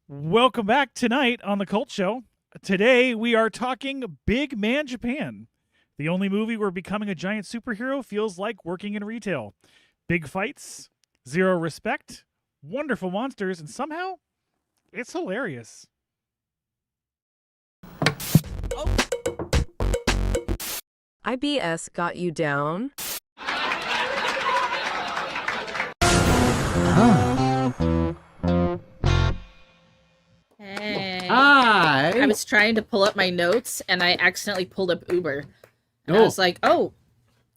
Welcome back tonight on the Cult Show. Today we are talking Big Man Japan, the only movie where becoming a giant superhero feels like working in retail. Big fights, zero respect, wonderful monsters, and somehow it's hilarious. IBS got you down? Hey. Hi. I was trying to pull up my notes and I accidentally pulled up Uber. And I Oh. was like,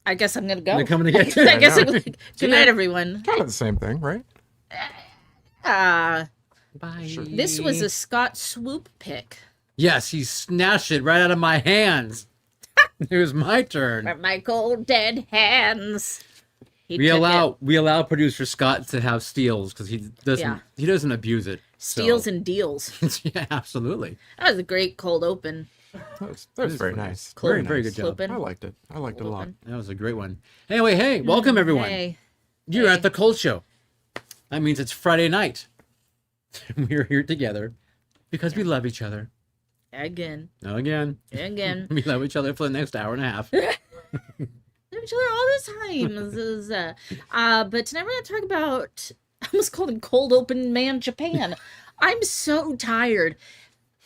I guess I'm going to go. They're coming to get you. I guess I it was like, good night, everyone. Kind of the same thing, right? Uh, Bye. Sure. this was a Scott Swoop pick. Yes, he snatched it right out of my hands. It was my turn. From my cold dead hands. He We took allow producer Scott to have steals because he doesn't abuse it. steals so. and deals. Yeah, absolutely. That was a great cold open. That was very nice. Very Very good job. Clopen. I liked it. I liked it a lot. That was a great one. Anyway, hey, welcome everyone. Hey. You're Hey. at the Cold Show. That means it's Friday night. We're here together because we love each other. Again. Again, Again. we love each other for the next hour and a half. Love each other all the time. But tonight we're going to talk about, I almost called him Cold Open Man Japan. I'm so tired.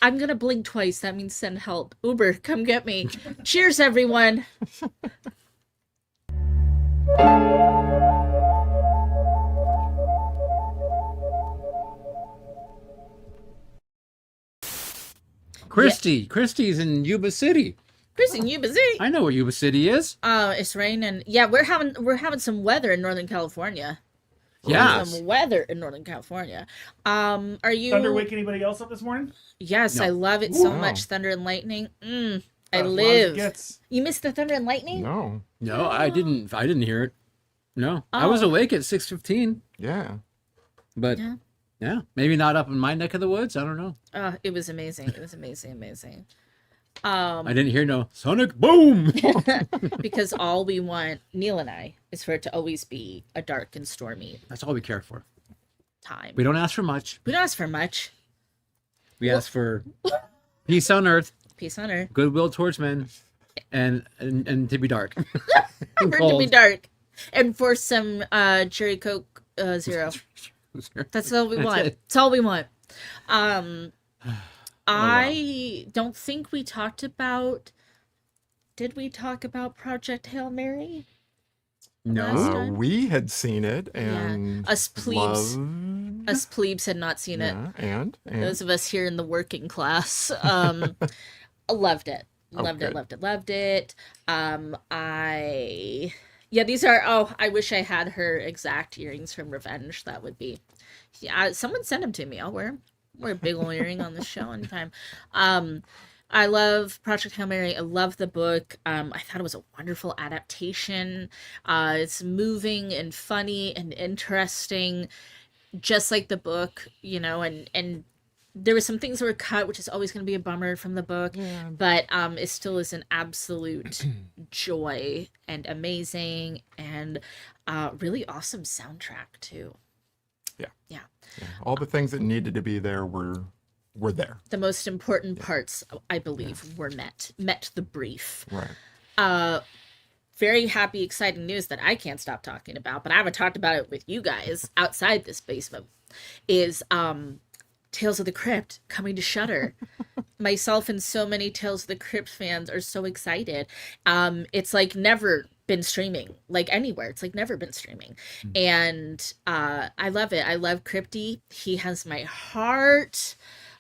I'm going to blink twice. That means send help. Uber, come get me. Cheers, everyone. Christy's in Yuba City. Chris in Yuba City. I know where Yuba City is. It's raining. Yeah, we're having some weather in Northern California. Yeah. Some weather in Northern California. Are you Thunder wake anybody else up this morning? Yes, No. I love it so Wow. much. Thunder and lightning. I As loud as it live. gets. You missed the thunder and lightning? No. No, I didn't hear it. No. I was Oh. awake at 6:15, Yeah. but Yeah. yeah, maybe not up in my neck of the woods. I don't know. It was amazing. It was amazing. I didn't hear no sonic boom. Because all we want, Neil and I, is for it to always be a dark and stormy That's all we care for. time. We don't ask for much. We don't ask for much. We ask for peace on earth, Peace on earth. goodwill towards men, and to be dark. For it to be dark. And for some cherry Coke Zero. That's all we That's want. it. That's all we want. I don't think we talked about. Did we talk about Project Hail Mary? Last No. time? We had seen it and Us plebes. loved- Us plebes had not seen it. Yeah, and Those of us here in the working class loved it. Loved Okay. it. These are, I wish I had her exact earrings from Revenge. That would be, someone send them to me. I'll wear them. Wear a big old earring on this show anytime. I love Project Hail Mary. I love the book. I thought it was a wonderful adaptation. It's moving and funny and interesting, just like the book, and there were some things that were cut, which is always going to be a bummer from the book, but it still is an absolute joy and amazing and really awesome soundtrack too. Yeah. all the things that needed to be there were there. The most important parts, I believe, were met the brief. Right. Very happy, exciting news that I can't stop talking about, but I haven't talked about it with you guys outside this basement, is Tales of the Crypt coming to Shudder. Myself and so many Tales of the Crypt fans are so excited. It's like never been streaming, like anywhere. It's like never been streaming. And I love it. I love Crypty. He has my heart.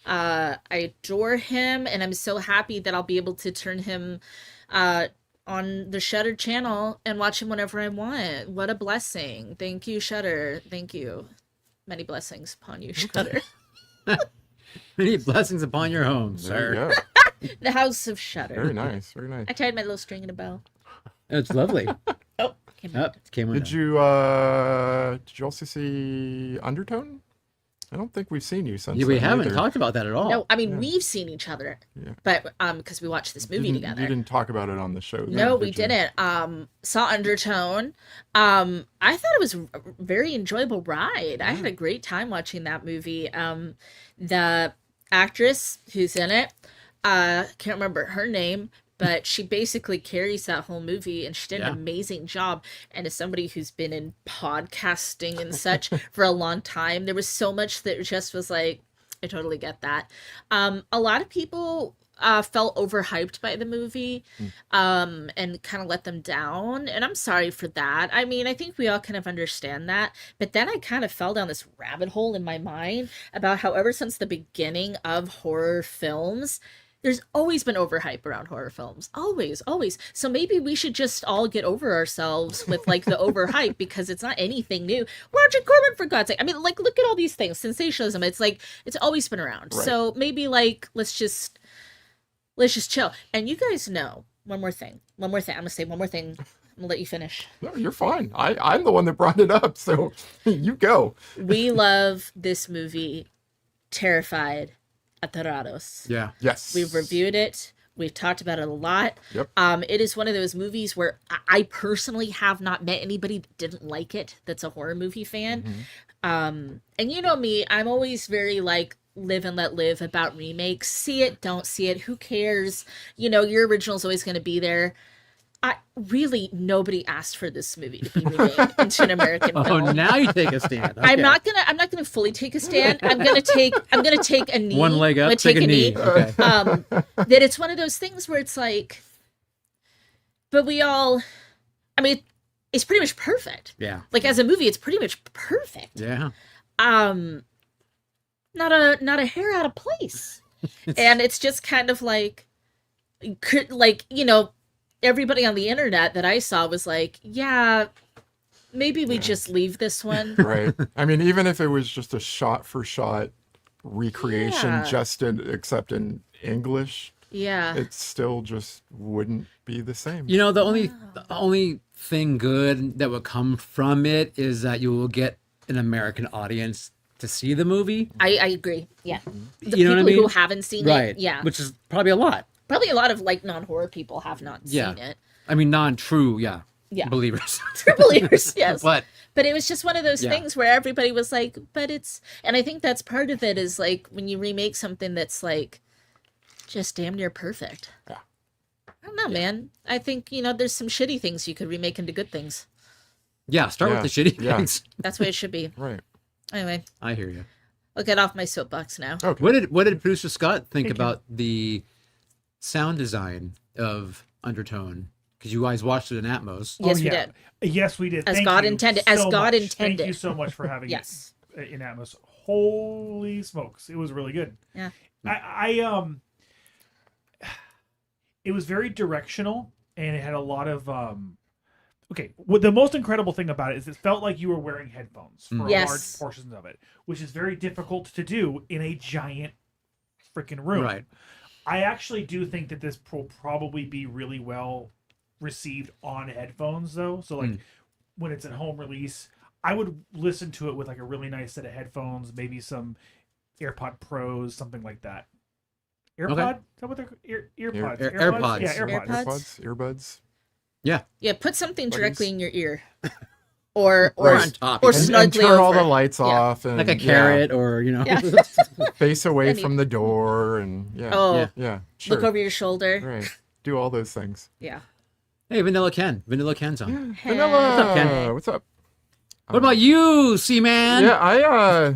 I adore him, and I'm so happy that I'll be able to turn him on the Shudder channel and watch him whenever I want. What a blessing. Thank you, Shudder. Thank you. Many blessings upon you, Shudder. Many blessings upon your home, There sir. you go. The House of Shudder. Very nice. Very nice. I tied my little string in a bow. It's lovely. Came Oh, out. it came on Did down. you also see Undertone? I don't think we've seen you since. Yeah, we then haven't either. talked about that at all. No, I mean we've seen each other, Yeah. but because we watched this movie You together. didn't talk about it on the show. then, No, did we you? didn't. Saw Undertone. I thought it was a very enjoyable ride. I had a great time watching that movie. The actress who's in it, can't remember her name, but she basically carries that whole movie, and she did Yeah. an amazing job. And as somebody who's been in podcasting and such for a long time, there was so much that just was like, I totally get that. A lot of people felt overhyped by the movie and kind of let them down, and I'm sorry for that. I mean, I think we all kind of understand that, but then I kind of fell down this rabbit hole in my mind about how ever since the beginning of horror films, there's always been overhype around horror films. Always, always. So maybe we should just all get over ourselves with like the overhype, because it's not anything new. Roger Corman, for God's sake. I mean, like, look at all these things. Sensationalism. It's like, it's always been around. Right. So maybe like, let's just chill. And you guys know, one more thing. I'm going to say one more thing. I'm going to let you finish. No, you're fine. I'm the one that brought it up, so you go. We love this movie, Terrified, Aterrados. Yeah. Yes. We've reviewed it. We've talked about it a lot. Yep. It is one of those movies where I personally have not met anybody that didn't like it, that's a horror movie fan. And you know me, I'm always very like, live and let live about remakes. See it, don't see it, who cares? You know, your original's always going to be there. Nobody asked for this movie to be remade into an American Oh, film. now you take a stand. Okay. I'm not gonna fully take a stand. I'm gonna take a knee. One leg I'm up, gonna take a knee. Okay. That it's one of those things where it's like, but we all, I mean, it's pretty much perfect. Yeah. Like as a movie, it's pretty much perfect. Yeah. Not a hair out of place. And it's just kind of like, you know, everybody on the internet that I saw was like, yeah, maybe we just leave this one. Right. I mean, even if it was just a shot for shot recreation, Yeah. except in English, Yeah. it still just wouldn't be the same. You know, the only thing good that would come from it is that you will get an American audience to see the movie. I agree. Yeah. The You know what I people mean? who haven't seen Right. it. Yeah. Which is probably a lot. Probably a lot of like non-horror people have not Yeah. seen it. I mean, non-true, yeah. Yeah. Believers. True believers, yes. But it was just one of those Yeah. things where everybody was like, but it's, and I think that's part of it is like when you remake something that's like just damn near perfect. Yeah. I don't know, man. I think, you know, there's some shitty things you could remake into good things. yeah, start Yeah. with the shitty Yeah. things. That's the way it should be. Right. Anyway, I hear you. I'll get off my soapbox now. Okay. What did producer Scott think Thank you. about the sound design of Undertone? Because you guys watched it in Atmos. Yes, we yeah. did. Yes, we did. As Thank God you intended- so as God much. intended. Thank you so much for having Yes. it in Atmos. Holy smokes, it was really good. Yeah. It was very directional, and it had a lot of okay, what the most incredible thing about it is it felt like you were wearing headphones for Yes. large portions of it, which is very difficult to do in a giant freaking room. Right. I actually do think that this will probably be really well received on headphones, though. So, like, when it's a home release, I would listen to it with like a really nice set of headphones, maybe some AirPod Pros, something like that. AirPod? Okay. Is that what they're earpods? AirPods. Yeah, AirPods. AirPods? Earbuds. Yeah. Yeah, put something Buddies. directly in your ear. Or on top. or And- And snugly turn all the over. lights Yeah. off and Like a carrot or, you know. Yeah. face away Any- from the door and yeah. Oh, Yeah. Yeah. Sure. look over your shoulder. Right. Do all those things. Yeah. Hey, Vanilla Ken. Vanilla Ken's on. Vanilla. What's up, Ken? What's up? What about you, C-Man? Yeah, I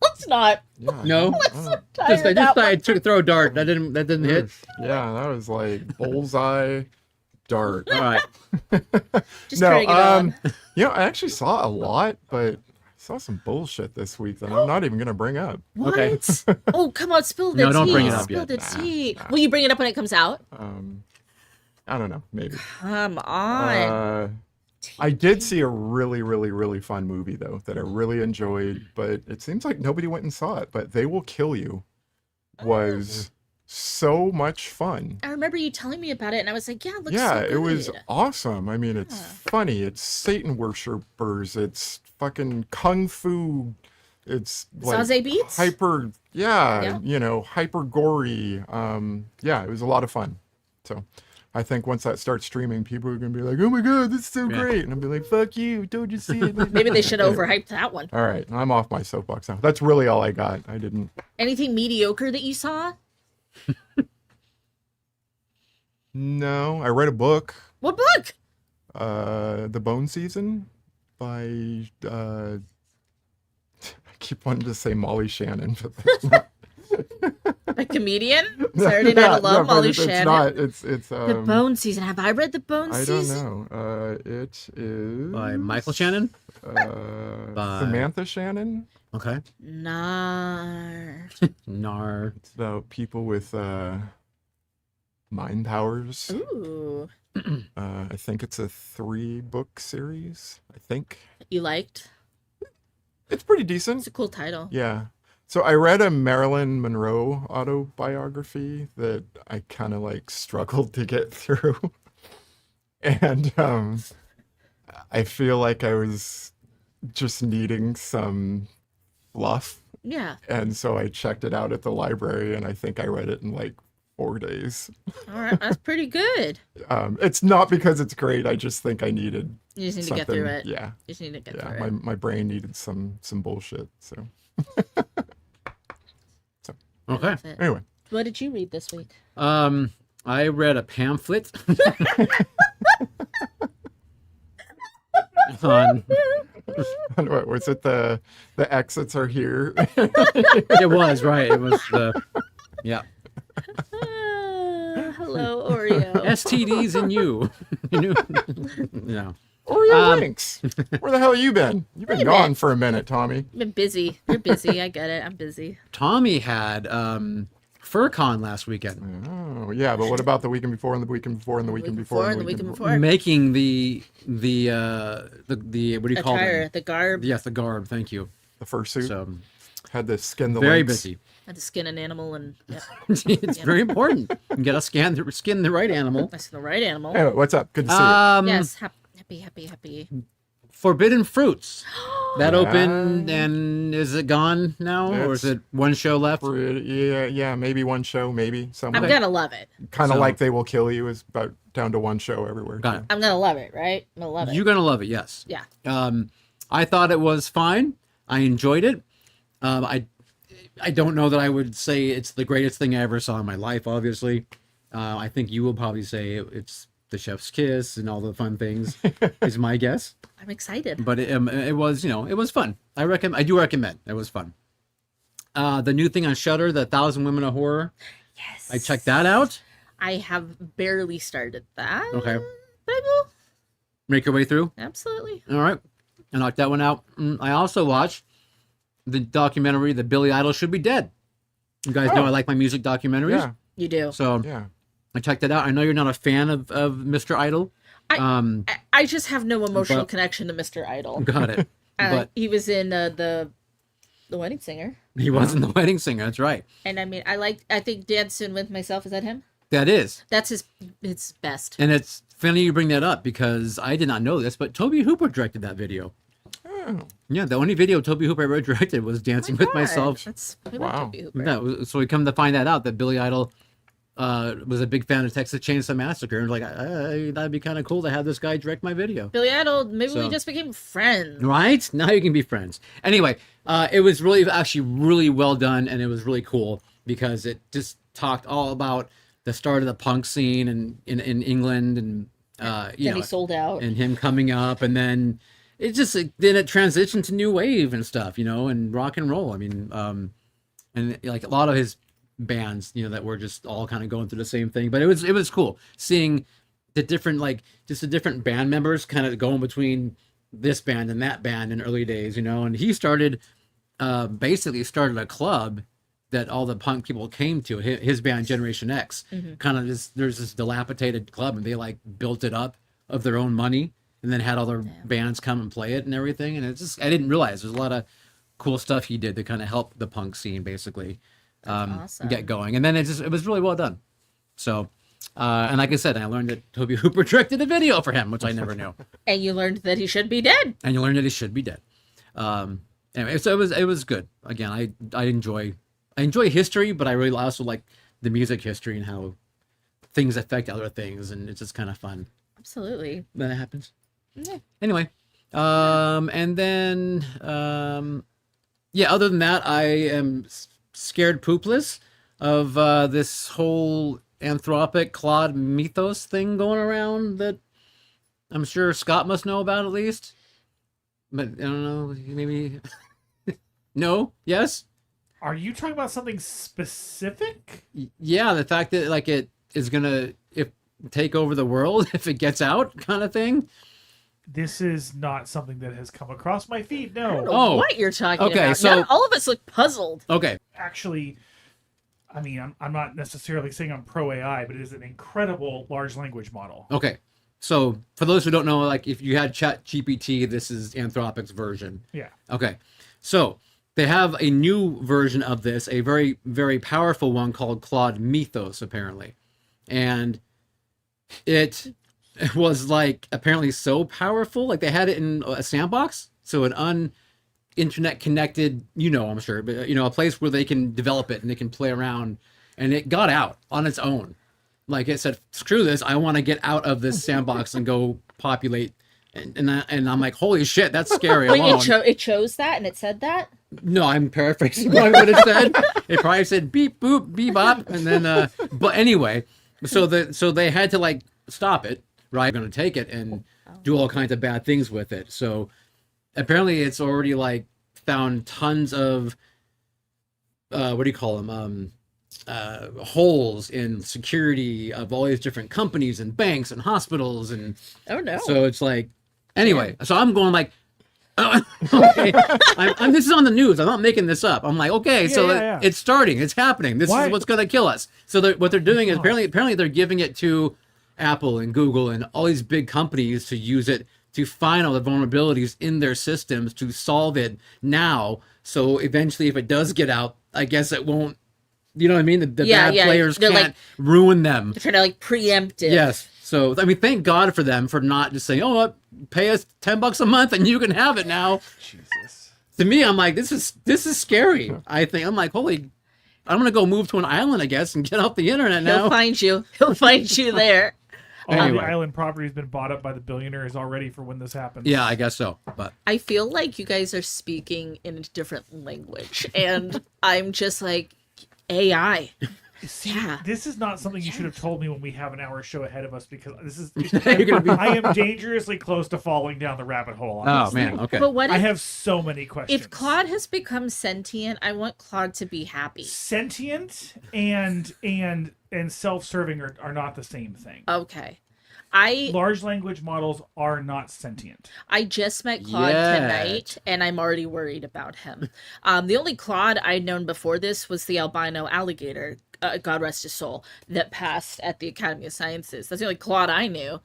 Let's not. yeah. No? I don't- Just, I tired just out. thought I took a throw a dart. That didn't hit. Yeah, that was like bullseye dart. All right. Just No, turning it on. you know, I actually saw a lot, but I saw some bullshit this week that I'm not even gonna bring up. What? okay. Oh, come on, spill the No, tea. don't bring it up Spill yet. the Nah, tea. nah. Will you bring it up when it comes out? I don't know, maybe. Come on. I did see a really, really, really fun movie though that I really enjoyed, but it seems like nobody went and saw it. But They Will Kill You was so much fun. I remember you telling me about it, and I was like, yeah, it looks Yeah, so it was good. awesome. I mean, it's funny. It's Satan worshippers. It's fucking kung fu It's like Saze beats? hyper, Yeah. hyper gory. Yeah, it was a lot of fun. So I think once that starts streaming, people are gonna be like, "Oh my god, this is so great!" And I'll be like, "Fuck you! Don't you see it?" Maybe they should overhype that one. All right, I'm off my soapbox now. That's really all I got. I didn't. Anything mediocre that you saw? No, I read a book, What book? The Bone Season by. I keep wanting to say Molly Shannon, but that's not. A comedian? Saturday Night Alone, but Molly it's Shannon. not. It's The Bone Season. Have I read The Bone I Season? don't know. It is By Michael Shannon. By- Samantha Shannon. Okay. Nah. Nar. It's about people with mind powers. Ooh. I think it's a 3-book series. I think You liked? it's pretty It's decent. a cool title. Yeah. So I read a Marilyn Monroe autobiography that I kind of like struggled to get through. And I feel like I was just needing some fluff. Yeah. And so I checked it out at the library and I think I read it in like 4 days. All right. That's pretty good. It's not because it's great. I just think I needed You just need to something. get through it. Yeah. You just need to get Yeah. through it. My brain needed some bullshit. So Okay. That's it. anyway. What did you read this week? I read a pamphlet on. What was it? The exits are here. It was right. It was the. Yeah. Hello, Oreo. STDs and you. You knew. No. Oreo links. Where the hell have you been? You've been Wait a gone minute. for a minute, Tommy. I've been busy. You're busy. I get it. I'm busy. Tommy had FurCon last weekend, Oh yeah, but what about the weekend before and the weekend before and the weekend before and the weekend before? making the what do you call Attire, them? the garb. Yes, the garb. Thank you. The fursuit So had to skin the very links. busy. Had to skin an animal and yep. It's very important. You got to skin the right animal. That's the right animal. Anyway, what's up? Good to see you. Yes, happy. Forbidden Fruits. That Yeah. opened, and is it gone now, or is It's- it one show left? Yeah, maybe one show, maybe some. I'm gonna love it. Kind of So- like They Will Kill You is about down to one show everywhere. Got it. I'm gonna love it, right? I'm gonna love it. You're gonna love it. Yes. Yeah. I thought it was fine. I enjoyed it. I don't know that I would say it's the greatest thing I ever saw in my life. Obviously, I think you will probably say it's the chef's kiss and all the fun things. Is my guess. I'm excited. But it was, it was fun. I do recommend. It was fun. The new thing on Shudder, The 1,000 Women of Horror. Yes. I checked that out. I have barely started that. Okay. But I will. Make your way through. Absolutely. All right. I knocked that one out. I also watched the documentary "The Billy Idol Should Be Dead." You guys know I like my music documentaries. Yeah, You do. So yeah. I checked it out. I know you're not a fan of Mr. Idol. I just have no emotional But- connection to Mr. Idol. Got it. But He was in the Wedding Singer, he wasn't the wedding singer. That's right. and I mean, I think Dancing with Myself. Is that him? That is. That's his best. And it's funny you bring that up because I did not know this, but Toby Hooper directed that video. Oh, Yeah, the only video Toby Hooper ever directed was Dancing with Myself. We Wow. love Toby Hooper. So we come to find that out that Billy Idol was a big fan of Texas Chainsaw Massacre. And like, that'd be kind of cool to have this guy direct my video. Billy Idol. Maybe we So- just became friends. Right? Now you can be friends. Anyway, it was actually really well done, and it was really cool because it just talked all about the start of the punk scene in England and Then he sold out. and him coming up, and then it transitioned to new wave and stuff, and rock and roll. I mean, and like a lot of his bands, that were just all kind of going through the same thing. But it was cool seeing the different the different band members kind of going between this band and that band in early days, and he basically started a club that all the punk people came to. His band Generation X, kind of there's this dilapidated club, and they built it up of their own money, and then had all their bands come and play it and everything. And I didn't realize there's a lot of cool stuff he did to kind of help the punk scene basically awesome. get going. And then it was really well done. So, and like I said, I learned that Toby Hooper directed a video for him, which I never knew. And you learned that he should be dead. And you learned that he should be dead. Anyway, so it was good. Again, I enjoy history, but I really also like the music history and how things affect other things, and it's just kind of fun Absolutely. when that happens. Yeah. Anyway, and then yeah, other than that, I am scared poopless of this whole anthropic Claude mythos thing going around that I'm sure Scott must know about at least. But I don't know, maybe no, yes. Are you talking about something specific? Yeah, the fact that like it is gonna take over the world if it gets out, kind of thing. This is not something that has come across my feed. I don't No. know Oh. what you're talking Okay, about. so- Now all of us look puzzled. Okay, Actually, I mean, I'm not necessarily saying I'm pro AI, but it is an incredible large language model. okay. So for those who don't know, like if you had Chat GPT, this is Anthropic's version. Yeah. Okay, so they have a new version of this, a very, very powerful one called Claude Mythos, apparently. And it was like apparently so powerful, like they had it in a sandbox, so an internet connected, I'm sure, but a place where they can develop it and they can play around, and it got out on its own. Like it said, screw this, I want to get out of this sandbox and go populate. And I'm like, holy shit, that's scary. Wait, alone. it chose that and it said that? No, I'm paraphrasing probably what it said. It probably said beep boop beep bop, and then but anyway, so they had to like stop it, right? Going to take it and do all kinds of bad things with it. So apparently, it's already like found tons of what do you call them? Holes in security of all these different companies and banks and hospitals, and Oh no. so it's like anyway. So I'm going like. Okay, this is on the news. I'm not making this up. I'm like, okay, so yeah. it's starting. It's happening. This Why? is what's going to kill us. So what they're doing is apparently they're giving it to Apple and Google and all these big companies to use it to find all the vulnerabilities in their systems to solve it now. So eventually, if it does get out, I guess it won't. You know what I mean? The bad players They're can't like- ruin them. They're trying to like preempt it. Yes. So I mean, thank God for them for not just saying, "Oh, what? Pay us $10 a month and you can have it now." Jesus. To me, I'm like, this is scary. I think I'm like, holy, I'm gonna go move to an island, I guess, and get off the internet now. He'll find you. He'll find you there. All Anyway. the island property has been bought up by the billionaires already for when this happens. Yeah, I guess so. But I feel like you guys are speaking in a different language, and I'm just like AI. See, Yeah. this is not something you should have told me when we have an hour show ahead of us, because this is You're gonna be- I am dangerously close to falling down the rabbit hole. On oh this man, thing. okay. But what I if, have so many questions. if Claude has become sentient? I want Claude to be happy. Sentient and self-serving are not the same thing. Okay. I Large language models are not sentient. just met Claude Yet. tonight, and I'm already worried about him. The only Claude I'd known before this was the albino alligator, God rest his soul, that passed at the Academy of Sciences. That's the only Claude I knew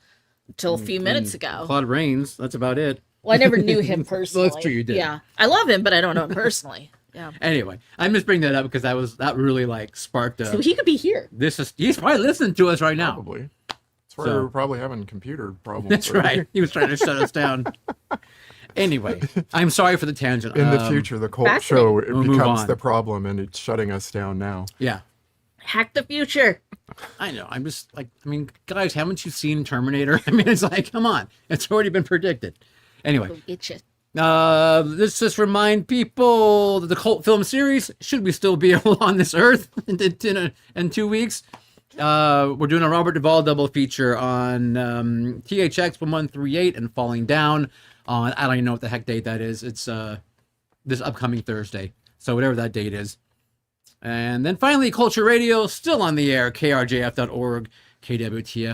until a few minutes ago. Claude Rains, that's about it. Well, I never knew him personally. That's true, you did. Yeah, I love him, but I don't know him personally. Yeah, Anyway, I'm just bringing that up because that really like sparked so a. he could be here. He's probably listening to us right now. Probably. That's where So- we're probably having computer problems. That's right. He was trying to shut us down. Anyway, I'm sorry for the tangent. In the future, the cult Fascinating. show it We'll move becomes on. the problem, and it's shutting us down now. Yeah. Hack the future. I know. I'm just like, I mean, guys, haven't you seen Terminator? I mean, it's like, come on, it's already been predicted. Anyway, Go get you. let's just remind people that the cult film series, should we still be on this earth in 2 weeks? We're doing a Robert Duvall double feature on THX 1138 and Falling Down on, I don't even know what the heck date that is. It's this upcoming Thursday. So whatever that date is. And then finally, Culture Radio, still on the air, krjf.org,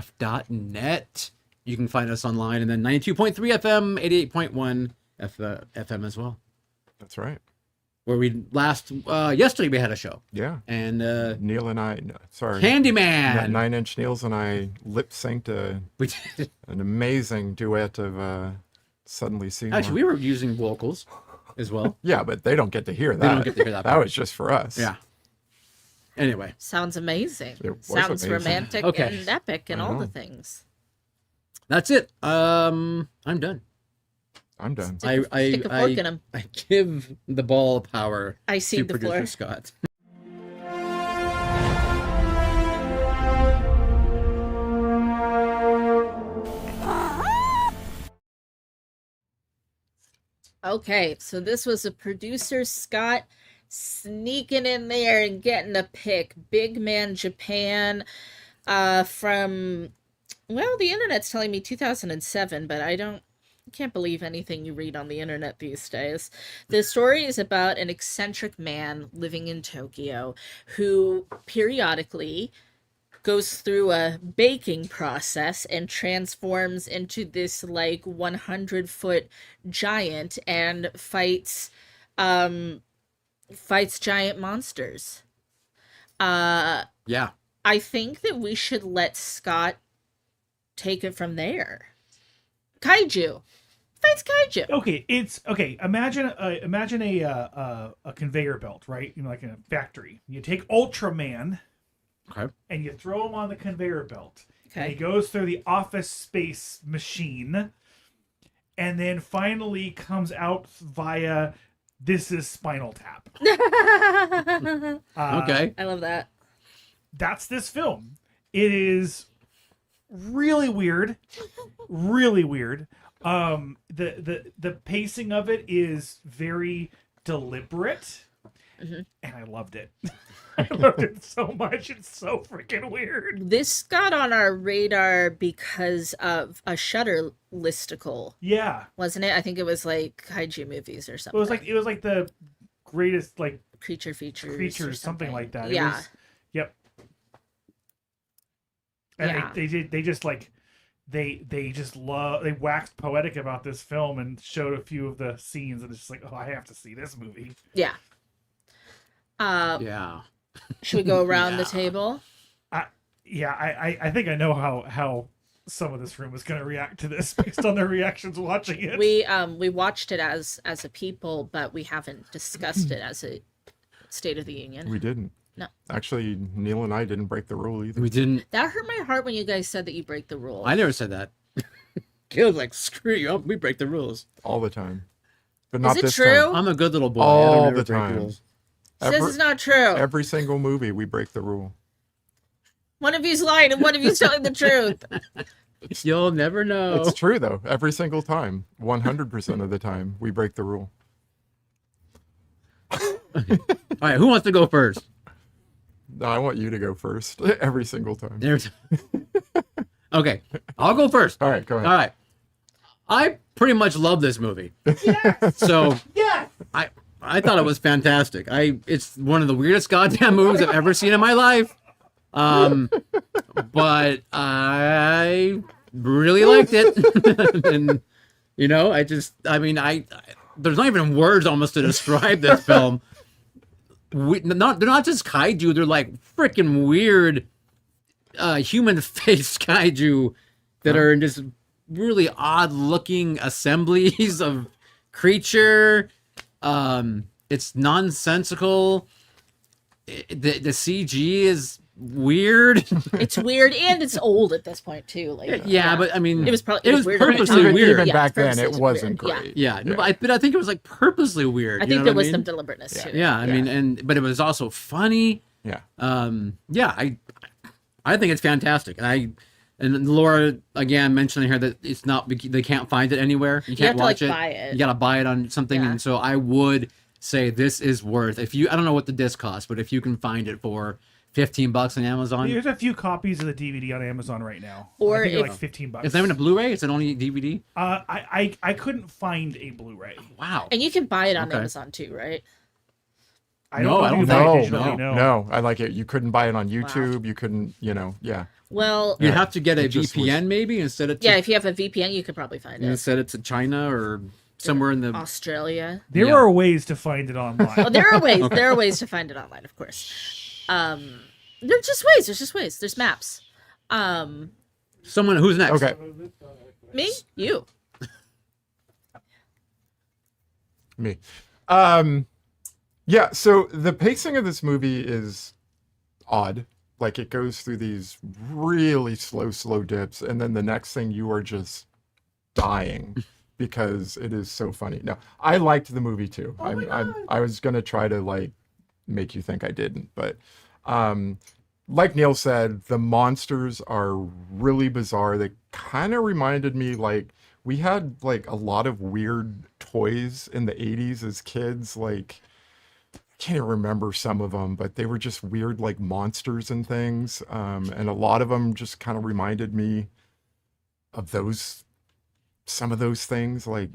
kwtf.net. You can find us online, and then 92.3 FM, 88.1 FM as well. That's right. Where we yesterday we had a show. Yeah. And Neil and I, no, sorry. Candyman. 9 Inch Nails and I lip synced We did. an amazing duet of Suddenly Seymour. Actually, we were using vocals as well. Yeah, but they don't get to hear that. They don't get to hear that That part. was just for us. Yeah. Anyway, Sounds amazing. It was Sounds amazing. romantic Okay. and epic and I all know. the things. that's it. I'm done. I'm done. Stick a fork in 'em. I give the ball power I to cede the producer floor. Scott. Okay, so this was a producer Scott sneaking in there and getting a pick. Big Man Japan, from, well, the internet's telling me 2007, but I can't believe anything you read on the internet these days. The story is about an eccentric man living in Tokyo who periodically goes through a baking process and transforms into this like 100-foot giant and fights giant monsters. Yeah. I think that we should let Scott take it from there. Kaiju. Fights kaiju. Okay, it's okay. Imagine a conveyor belt, right? You know, like in a factory. You take Ultraman, Okay. and you throw him on the conveyor belt. And he Okay. goes through the office space machine, and then finally comes out via this is Spinal Tap. Okay. I love that. That's this film. It is really weird, really weird. The pacing of it is very deliberate, Mhm. and I loved it. I loved it so much. It's so freaking weird. This got on our radar because of a Shudder listicle, Yeah, wasn't it? I think it was like kaiju movies or it something. was like the greatest like creature features, or creatures, something like that. It Yeah. was, yep. And Yeah. they just like they just love they waxed poetic about this film and showed a few of the scenes, and it's just like, oh, I have to see this movie. Yeah. Yeah. Should we go around the Yeah. table? Yeah, I think I know how some of this room is going to react to this based on their reactions watching it. We watched it as a people, but we haven't discussed it as a State of the Union. We didn't. No. Actually, Neil and I didn't break the rule either. We didn't. That hurt my heart when you guys said that you break the rule. I never said that. Caleb's like, screw you. We break the rules. All the time. But not it this true? time. I'm a good little boy. I All don't ever the break time. rules. This Every, is not true. every single movie, we break the rule. One of you's lying and one of you's telling the truth. You'll never know. It's true, though. Every single time. 100% of the time, we break the rule. All right, who wants to go first? No, I want you to go first. Every single time. There's... Okay, I'll go first. All right, go ahead. All right. I pretty much love this movie. So Yeah. I thought it was fantastic. It's one of the weirdest goddamn movies I've ever seen in my life. But I really liked it. And you know, there's not even words almost to describe this film. They're not just kaiju, they're like freaking weird human-faced kaiju that are in just really odd-looking assemblies of creature. It's nonsensical. The CG is weird. It's weird and it's old at this point too. Like Yeah, but I mean, it was probably it was weird at the purposely time. weird. Even Yeah, back then, purposely it weird. wasn't Yeah. great. Yeah, but I think it was like purposely weird. I you think know there what was I some mean? deliberateness to it. Yeah, I mean, but it was also funny. Yeah. I think it's fantastic, and Laura again mentioning here that it's not, they can't find it anywhere. You can't have to, watch like, it. buy it. You gotta buy it on something, Yeah. and so I would say this is worth. If you, I don't know what the disc costs, but if you can find it for $15 on Amazon, There's a few copies of the DVD on Amazon right now. Or I think they're if- like $15. it's not even a Blu-ray. It's an only DVD. I couldn't find a Blu-ray. Wow. And you can buy it on Okay. Amazon too, right? I No, don't I know if don't you buy No, it digitally. no. I like it. You couldn't buy it on YouTube. You couldn't, yeah. Well, You'd have to get a It just VPN maybe instead of yeah, if you have a VPN, you could probably find it. set it to China or somewhere in the. Australia. There Yeah. are ways to find it online. Oh, there are ways. There are ways to find it online, of course. There's just ways. There's just ways. There's maps. Someone who's next. Okay, Me, you. me. Yeah, so the pacing of this movie is odd. Like, it goes through these really slow dips, and then the next thing you are just dying because it is so funny. No, I liked the movie too. I was gonna try to like make you think I didn't, but like Neil said, the monsters are really bizarre. They kind of reminded me, like, we had like a lot of weird toys in the 80s as kids. Like, I can't even remember some of them, but they were just weird, like monsters and things. And a lot of them just kind of reminded me of some of those things. Like,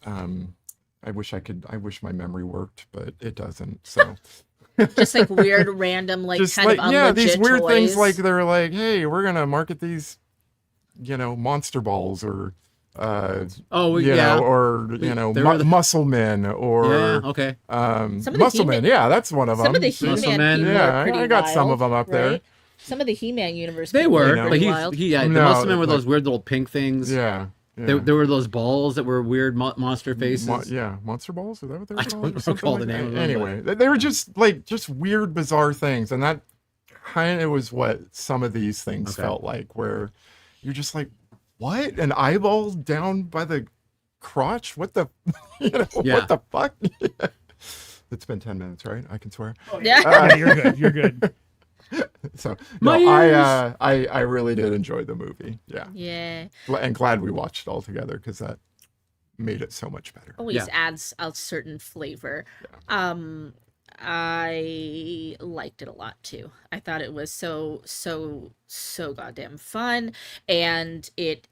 I wish my memory worked, but it doesn't. So. Just like weird, random, like just kind like, of yeah, unlegit these weird toys. things, like they're like, hey, we're gonna market these, monster balls, or muscle men, or okay, muscle men. Yeah, that's one of them. Some of the He-Man people are pretty I got wild, some of them up there. right? Some of the He-Man universe. they people were, are but pretty wild. the No, muscle men were like- those weird little pink things. Yeah. There were those balls that were weird monster faces. Monster balls. Is that what they were I called? don't recall the name of them, Anyway, they were just weird, bizarre things, and that kind of was what some of these things felt like, where you're just like, what? An eyeball down by the crotch? What the, what the fuck? It's been 10 minutes, right? I can swear. Yeah. You're good. You're good. So My no, ears! I really did enjoy the movie. Yeah. Yeah. And glad we watched it all together, because that made it so much better. Always adds a certain flavor. I liked it a lot too. I thought it was so goddamn fun, and it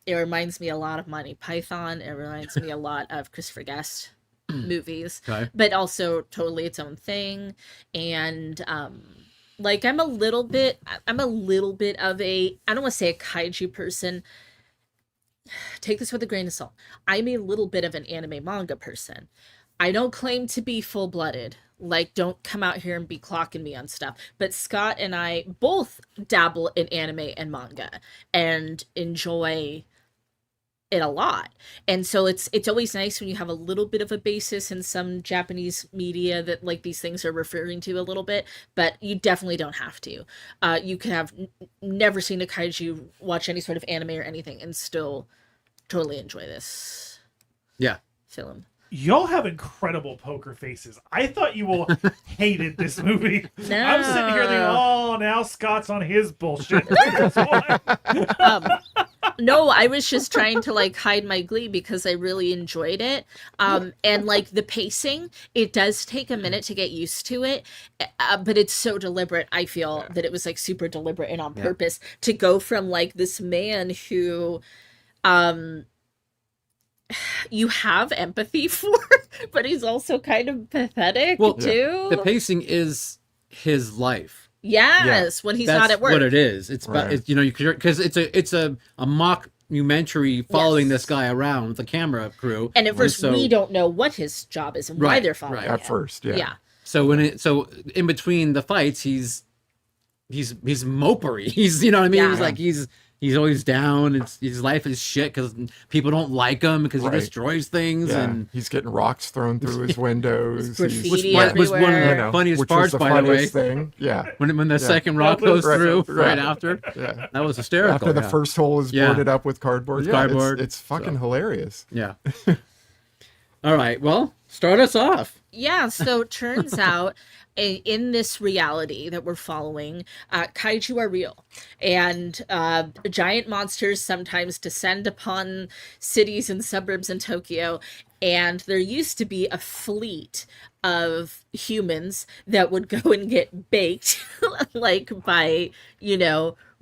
reminds me a lot of Monty Python. It reminds me a lot of Christopher Guest movies, but also totally its own thing. And like I'm a little bit of a, I don't want to say a kaiju person. Take this with a grain of salt. I'm a little bit of an anime manga person. I don't claim to be full-blooded. Like, don't come out here and be clocking me on stuff. But Scott and I both dabble in anime and manga and enjoy it a lot. And so it's always nice when you have a little bit of a basis in some Japanese media that like these things are referring to a little bit, but you definitely don't have to. You could have never seen a kaiju, watch any sort of anime or anything, and still totally enjoy this film. Y'all have incredible poker faces. I thought you all hated this movie. No. I'm sitting here thinking, oh, now Scott's on his bullshit. That's why. No, I was just trying to like hide my glee because I really enjoyed it. And like the pacing, it does take a minute to get used to it, but it's so deliberate. I feel that it was like super deliberate and on purpose to go from like this man who, you have empathy for, but he's also kind of pathetic too. The pacing is his life. Yes, when he's not at work. That's what it is. It's about, it's, because it's a mockumentary following this guy around with a camera crew. And at first, we don't know what his job is and why they're following him. At first, yeah. So in between the fights, he's mopery. He's, you know what I mean? Yeah. He's like he's always down. His life is shit because people don't like him because he destroys things, and he's getting rocks thrown through his windows. Graffiti was one of everywhere. the funniest which parts, was the by the way. funniest thing. Yeah. When the second rock goes through right after. Yeah. That was hysterical. After the first hole is boarded up with cardboard. It's fucking hilarious. Yeah. All right. Well, start us off. Yeah, so turns out in this reality that we're following, kaiju are real. And giant monsters sometimes descend upon cities and suburbs in Tokyo. And there used to be a fleet of humans that would go and get baked, like by,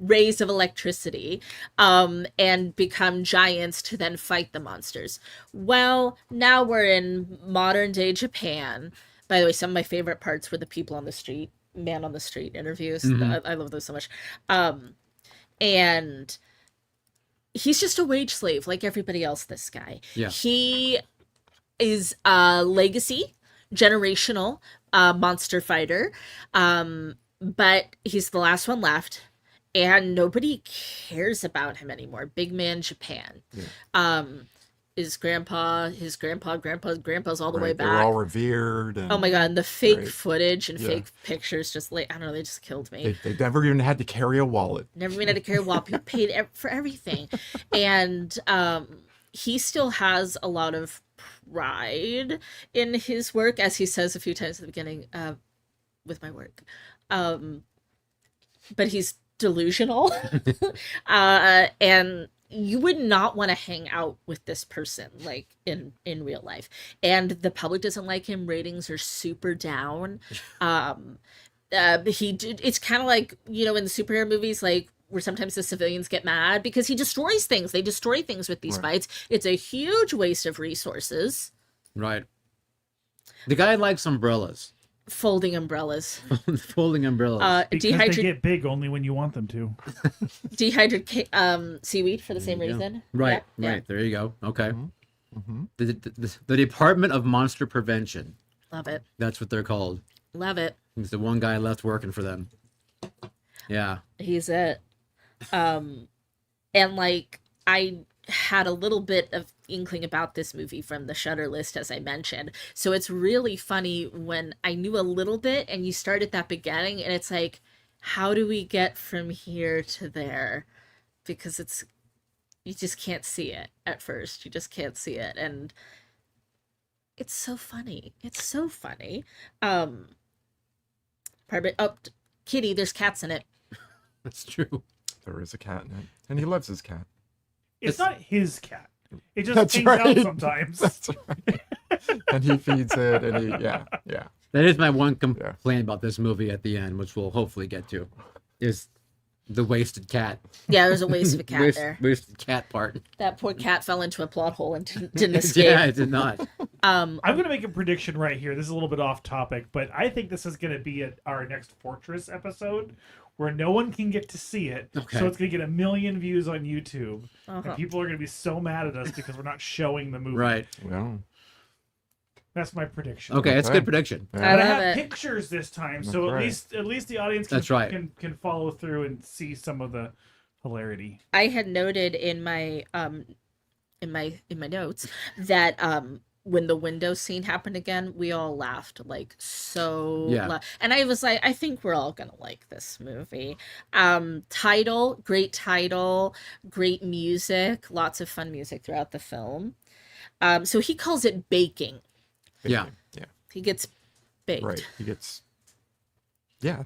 rays of electricity, and become giants to then fight the monsters. Well, now we're in modern day Japan. By the way, some of my favorite parts were the people on the street, man on the street interviews. I love those so much. And he's just a wage slave like everybody else, this guy. Yeah. He is a legacy, generational monster fighter. But he's the last one left. And nobody cares about him anymore. Big man Japan. Yeah. His grandpa's all the way back. They're all revered. And, oh my god, and the fake footage and fake pictures just like, I don't know, they just killed me. They never even had to carry a wallet. Never even had to carry a wallet. People paid for everything. And he still has a lot of pride in his work, as he says a few times at the beginning, with my work. But he's delusional. And you would not want to hang out with this person, like in real life. And the public doesn't like him. Ratings are super down. It's kind of like, you know, in the superhero movies, like, where sometimes the civilians get mad because he destroys things. They destroy things with these fights. It's a huge waste of resources. Right. The guy likes umbrellas. Folding umbrellas. Folding umbrellas. Because they get big only when you want them to. Dehydrate seaweed for the same reason. Right, Yeah, right. There you go. Okay. Mm-hmm. The Department of Monster Prevention. Love it. That's what they're called. Love it. He's the one guy left working for them. Yeah. He's it. And like, I had a little bit of inkling about this movie from the Shudder list, as I mentioned. So it's really funny when I knew a little bit and you start at that beginning and it's like, how do we get from here to there? Because you just can't see it at first. You just can't see it. And it's so funny. It's so funny. Kitty, there's cats in it. That's true. There is a cat in it, and he loves his cat. It's not his cat. It just That's hangs right. out sometimes. That's right. And he feeds it, and yeah. That is my one complaint about this movie at the end, which we'll hopefully get to, is the wasted cat. Yeah, there's a waste of a cat there. Wasted cat part. That poor cat fell into a plot hole and didn't escape. Yeah, it did not. I'm going to make a prediction right here. This is a little bit off topic, but I think this is going to be our next Fortress episode where no one can get to see it. Okay. So it's going to get 1 million views on YouTube. And people are going to be so mad at us because we're not showing the movie. Right. Well, That's my prediction. Okay, that's a good prediction. I But I love have it. pictures this time, so That's at least the audience That's right. can follow through and see some of the hilarity. I had noted in my notes that when the window scene happened again, we all laughed like so. Yeah. And I was like, I think we're all gonna like this movie. Title, great music, lots of fun music throughout the film. So he calls it baking. Yeah. He gets baked. right. He gets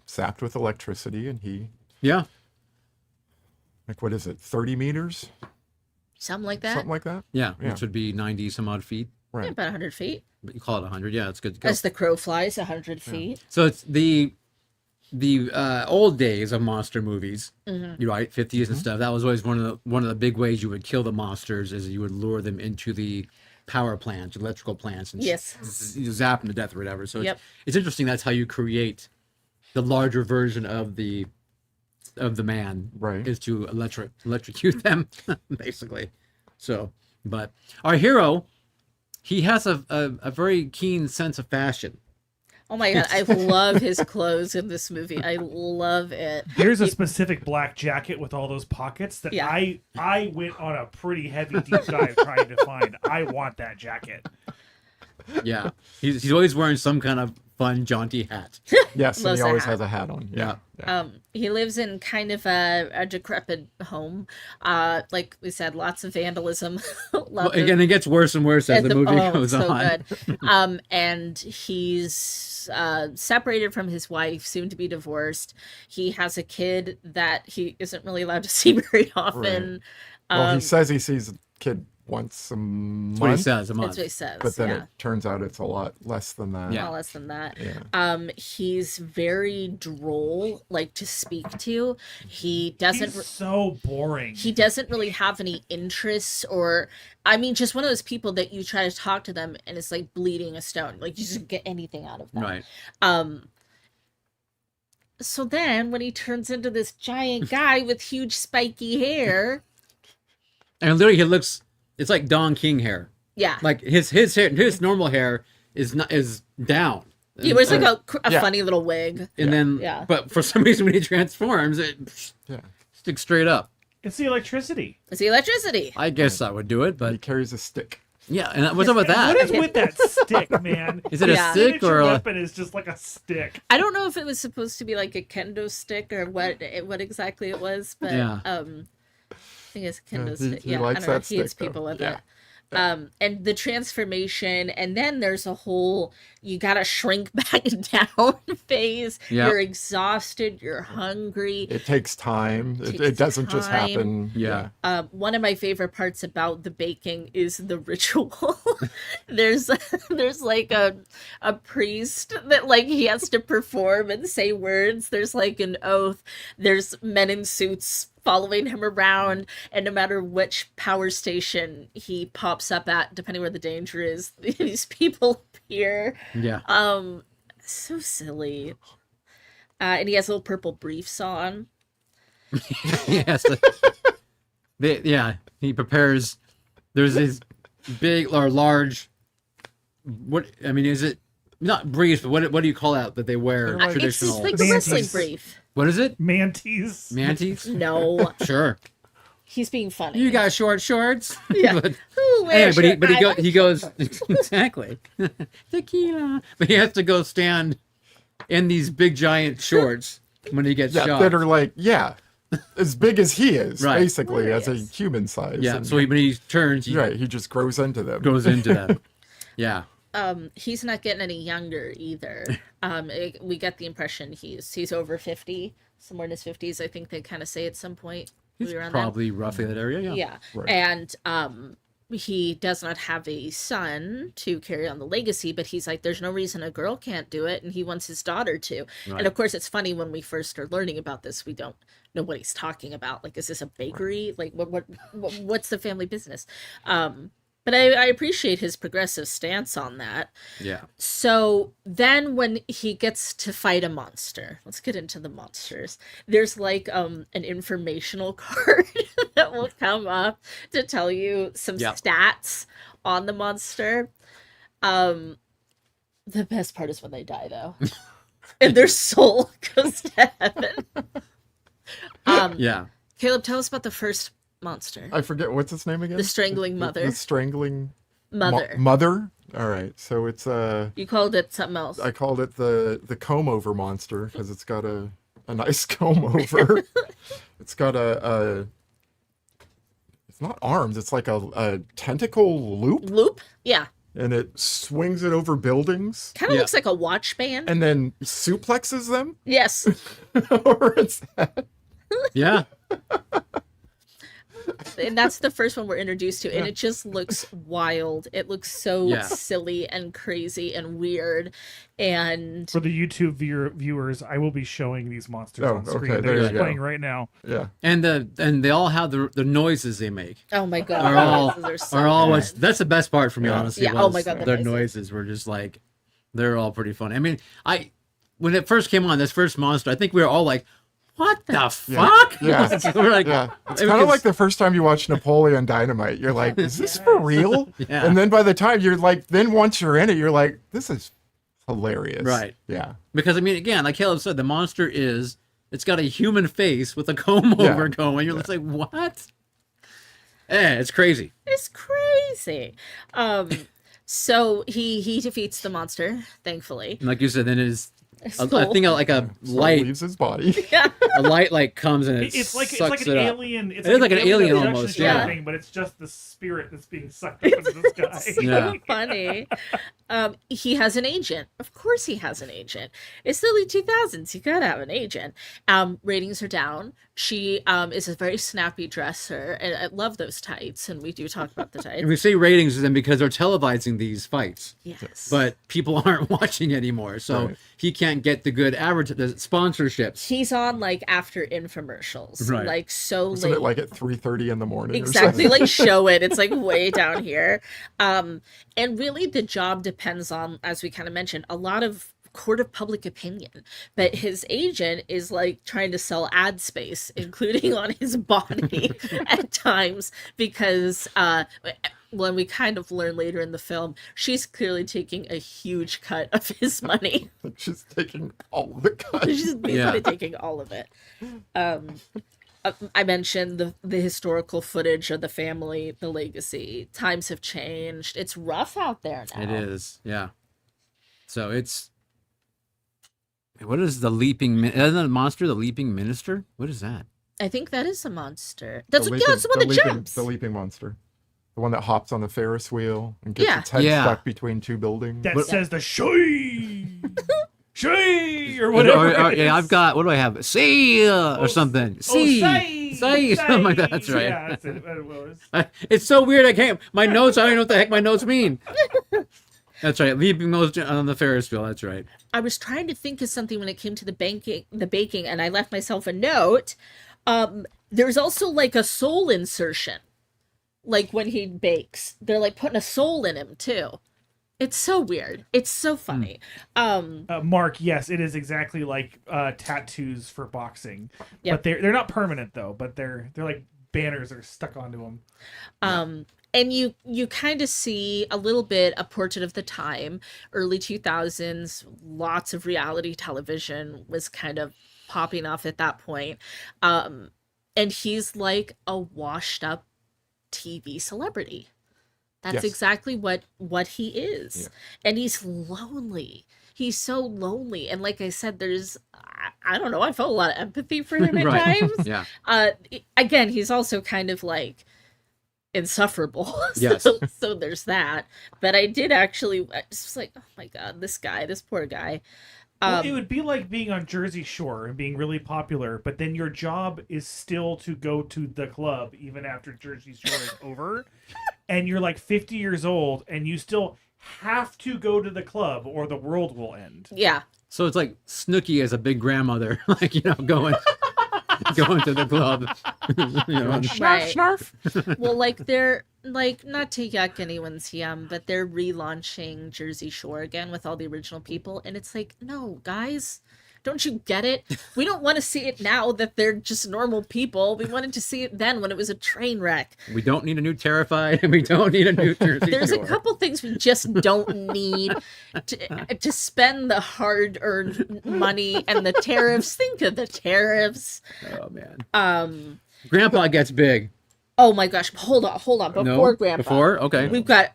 sapped with electricity, and he Yeah. like, what is it, 30 meters, Something like that. something like that. Yeah. Yeah. Which would be 90 some odd feet. Right. Yeah, about 100 feet. But you call it 100. Yeah, it's good to go. As the crow flies, 100 feet. So it's the old days of monster movies, Mm-hmm. you're right, 50s and stuff. That was always one of the big ways you would kill the monsters, is you would lure them into the power plants, electrical plants, and Yes. you zap them to death or whatever. So Yep. it's interesting. That's how you create the larger version of the man, Right. is to electrocute them, basically. So, but our hero, he has a very keen sense of fashion. Oh my god, I love his clothes in this movie. I love it. There's a specific black jacket with all those pockets that Yeah. I went on a pretty heavy deep dive trying to find. I want that jacket. Yeah, he's always wearing some kind of fun, jaunty hat. Yes, and Loves he a always hat. has a hat on. Yeah. He lives in kind of a decrepit home. Like we said, lots of vandalism. Well, again, it gets worse and worse as the movie goes so on. good. And he's separated from his wife, soon to be divorced. He has a kid that he isn't really allowed to see very often. Well, he says he sees a kid once a month. That's what he says, a That's month. what he says. But then yeah. it turns out it's a lot less than that. Yeah. No less than that. Yeah. He's very droll, like to speak to. He doesn't. He's so boring. He doesn't really have any interests, or I mean, just one of those people that you try to talk to them and it's like bleeding a stone. Like you just get anything out of them. Right. So then when he turns into this giant guy with huge spiky hair, And literally, he looks. It's like Don King hair. yeah. Like his hair, his normal hair is down. He wears like a Yeah. funny little wig. And then, Yeah. but for some reason, when he transforms, it Yeah. sticks straight up. It's the electricity. It's the electricity. I guess I would do it, He but carries a stick. yeah. And what's up with that? What is with that stick, man? Is it Yeah. a stick Miniature or a? weapon is just like a stick. I don't know if it was supposed to be like a kendo stick or what exactly it was, but Yeah. think it's Kindle he stick. Yeah, I likes don't know. that He hits stick, though. people with Yeah. it. And the transformation, and then there's a whole you gotta shrink back down phase. Yeah. You're exhausted, you're hungry. It takes time. It Takes doesn't just time. happen. Yeah. One of my favorite parts about the baking is the ritual. there's like a priest that like he has to perform and say words. There's like an oath. There's men in suits following him around, and no matter which power station he pops up at, depending where the danger is, these people appear. Yeah. So silly. And he has little purple briefs on. Yes. Yeah. He prepares. There's these big or large. What I mean is it not briefs? But what do you call that they wear It's traditional? like a wrestling Mantis. brief. What is it? Mantis. Mantis? No, Sure. he's being funny. You got short shorts. Yeah. But, Who wears anyway, but your he goes exactly tequila. But he has to go stand in these big giant shorts when he gets Yeah, shot. that are like, as big as he is, Right. basically, as a Hilarious. human size. Yeah. And- So when he turns, he right, he just grows into them. goes into that. Yeah. He's not getting any younger either. We get the impression he's over 50, somewhere in his 50s. I think they kind of say at some point. He's maybe around probably roughly that area. there. Yeah. Yeah. Right. And he does not have a son to carry on the legacy, but he's like, there's no reason a girl can't do it, and he wants his daughter to. Right. And of course, it's funny when we first are learning about this, we don't know what he's talking about. Like, is this a bakery? Like, what's the family business? But I appreciate his progressive stance on that. Yeah. So then when he gets to fight a monster, let's get into the monsters. There's like an informational card that will come up to tell you some Yep. stats on the monster. The best part is when they die though. And their soul goes to heaven. Yeah. Caleb, tell us about the first monster. I forget, what's its name again? The strangling mother. The strangling Mother. mother? All right. So it's You called it something else. I called it the comb over monster because it's got a nice comb over. It's got it's not arms, it's like a tentacle loop, Loop? Yeah. and it swings it over buildings Kind of Yeah. looks like a watch band. and then suplexes them Yes. over its head. Yeah. And that's the first one we're introduced to, and it just looks wild. It looks so Yeah. silly and crazy and weird. And For the YouTube viewers, I will be showing these monsters Oh, on screen. okay, They're there just you go. playing right now. Yeah. And they all have the noises they make. oh my god, Are all those are so are always good. that's the best part for me, Yeah. honestly. Yeah, oh was my God, the their noises. noises were just like they're all pretty funny. I mean, when it first came on, this first monster, I think we were all like, "What the fuck?" Yeah. We're like, Yeah. It's it kind was- of like the first time you watch Napoleon Dynamite. You're like, is this for real? Yeah. And then by the time you're like, then once you're in it, you're like, this is hilarious. Right. Yeah. Because I mean, again, like Caleb said, the monster it's got a human face with a comb Yeah. over going. You're just like, what? It's crazy. It's crazy. So he defeats the monster, thankfully. And like you said, then I Soul. think like a So light, leaves his body. a light like comes and it It's like sucks an it up. alien. It's It is like an alien abduction almost, yeah. sort of thing, but it's just the spirit that's being sucked up into the sky. So Yeah. funny. He has an agent. Of course he has an agent. It's the early 2000s. You gotta have an agent. Ratings are down. She is a very snappy dresser, and I love those tights, and we do talk about the tights. And we say ratings then because they're televising these fights, Yes. but people aren't watching anymore, so Right. he can't get the good sponsorships. he's on like after infomercials. Right. Like so Isn't late. it like at 3:30 in the morning? Exactly, Or something? like show it. It's like way down here. And really the job depends on, as we kind of mentioned, a lot of court of public opinion. But his agent is like trying to sell ad space, including on his body at times, because when we kind of learn later in the film, she's clearly taking a huge cut of his money. She's taking all the cuts. She's basically Yeah. taking all of it. I mentioned the historical footage of the family, the legacy. Times have changed. It's rough out there now. It is, yeah. So what is the leaping? Isn't that a monster? The leaping minister? What is that? I think that is a monster. That's The yeah, it's the one that leaping, jumps. the leaping monster. The one that hops on the Ferris wheel and gets Yeah. its head Yeah. stuck between two buildings. That What- says the shui, shui, or whatever. it Yeah, is. I've got, what do I have? See or something. See. Sai, Something like that. That's right. Yeah, that's it. It was. It's so weird. I can't. My notes. I don't even know what the heck my notes mean. That's right. Leaping most on the Ferris wheel. That's right. I was trying to think of something when it came to the baking, and I left myself a note. There's also like a soul insertion, like when he bakes, they're like putting a soul in him too. It's so weird. It's so funny. Mark, yes, it is exactly like tattoos for boxing, Yep. but they're not permanent though. But they're like banners that are stuck onto them. And you kind of see a little bit a portrait of the time, early 2000s. Lots of reality television was kind of popping off at that point. And he's like a washed up TV celebrity. That's Yes. exactly what he is. Yeah. And he's lonely. He's so lonely. And like I said, there's I don't know, I felt a lot of empathy for him at Right. times. Yeah. Again, he's also kind of like insufferable. Yes. So there's that. But I did actually, I just was like, oh my God, this poor guy. Well, it would be like being on Jersey Shore and being really popular, but then your job is still to go to the club even after Jersey Shore is over, and you're like 50 years old and you still have to go to the club or the world will end. Yeah. So it's like Snooki as a big grandmother, like, going to the club. Right. Snarf. Well, like they're like, not to yuck anyone's yum, but they're relaunching Jersey Shore again with all the original people, and it's like, no, guys, don't you get it? We don't want to see it now that they're just normal people. We wanted to see it then when it was a train wreck. We don't need a new Terrified, and we don't need a new Jersey There's Shore. a couple things we just don't need to spend the hard-earned money and the tariffs. Think of the tariffs. Oh man. Grandpa gets big. Oh my gosh! Hold on. Before No? Grandpa, Before? Okay. we've got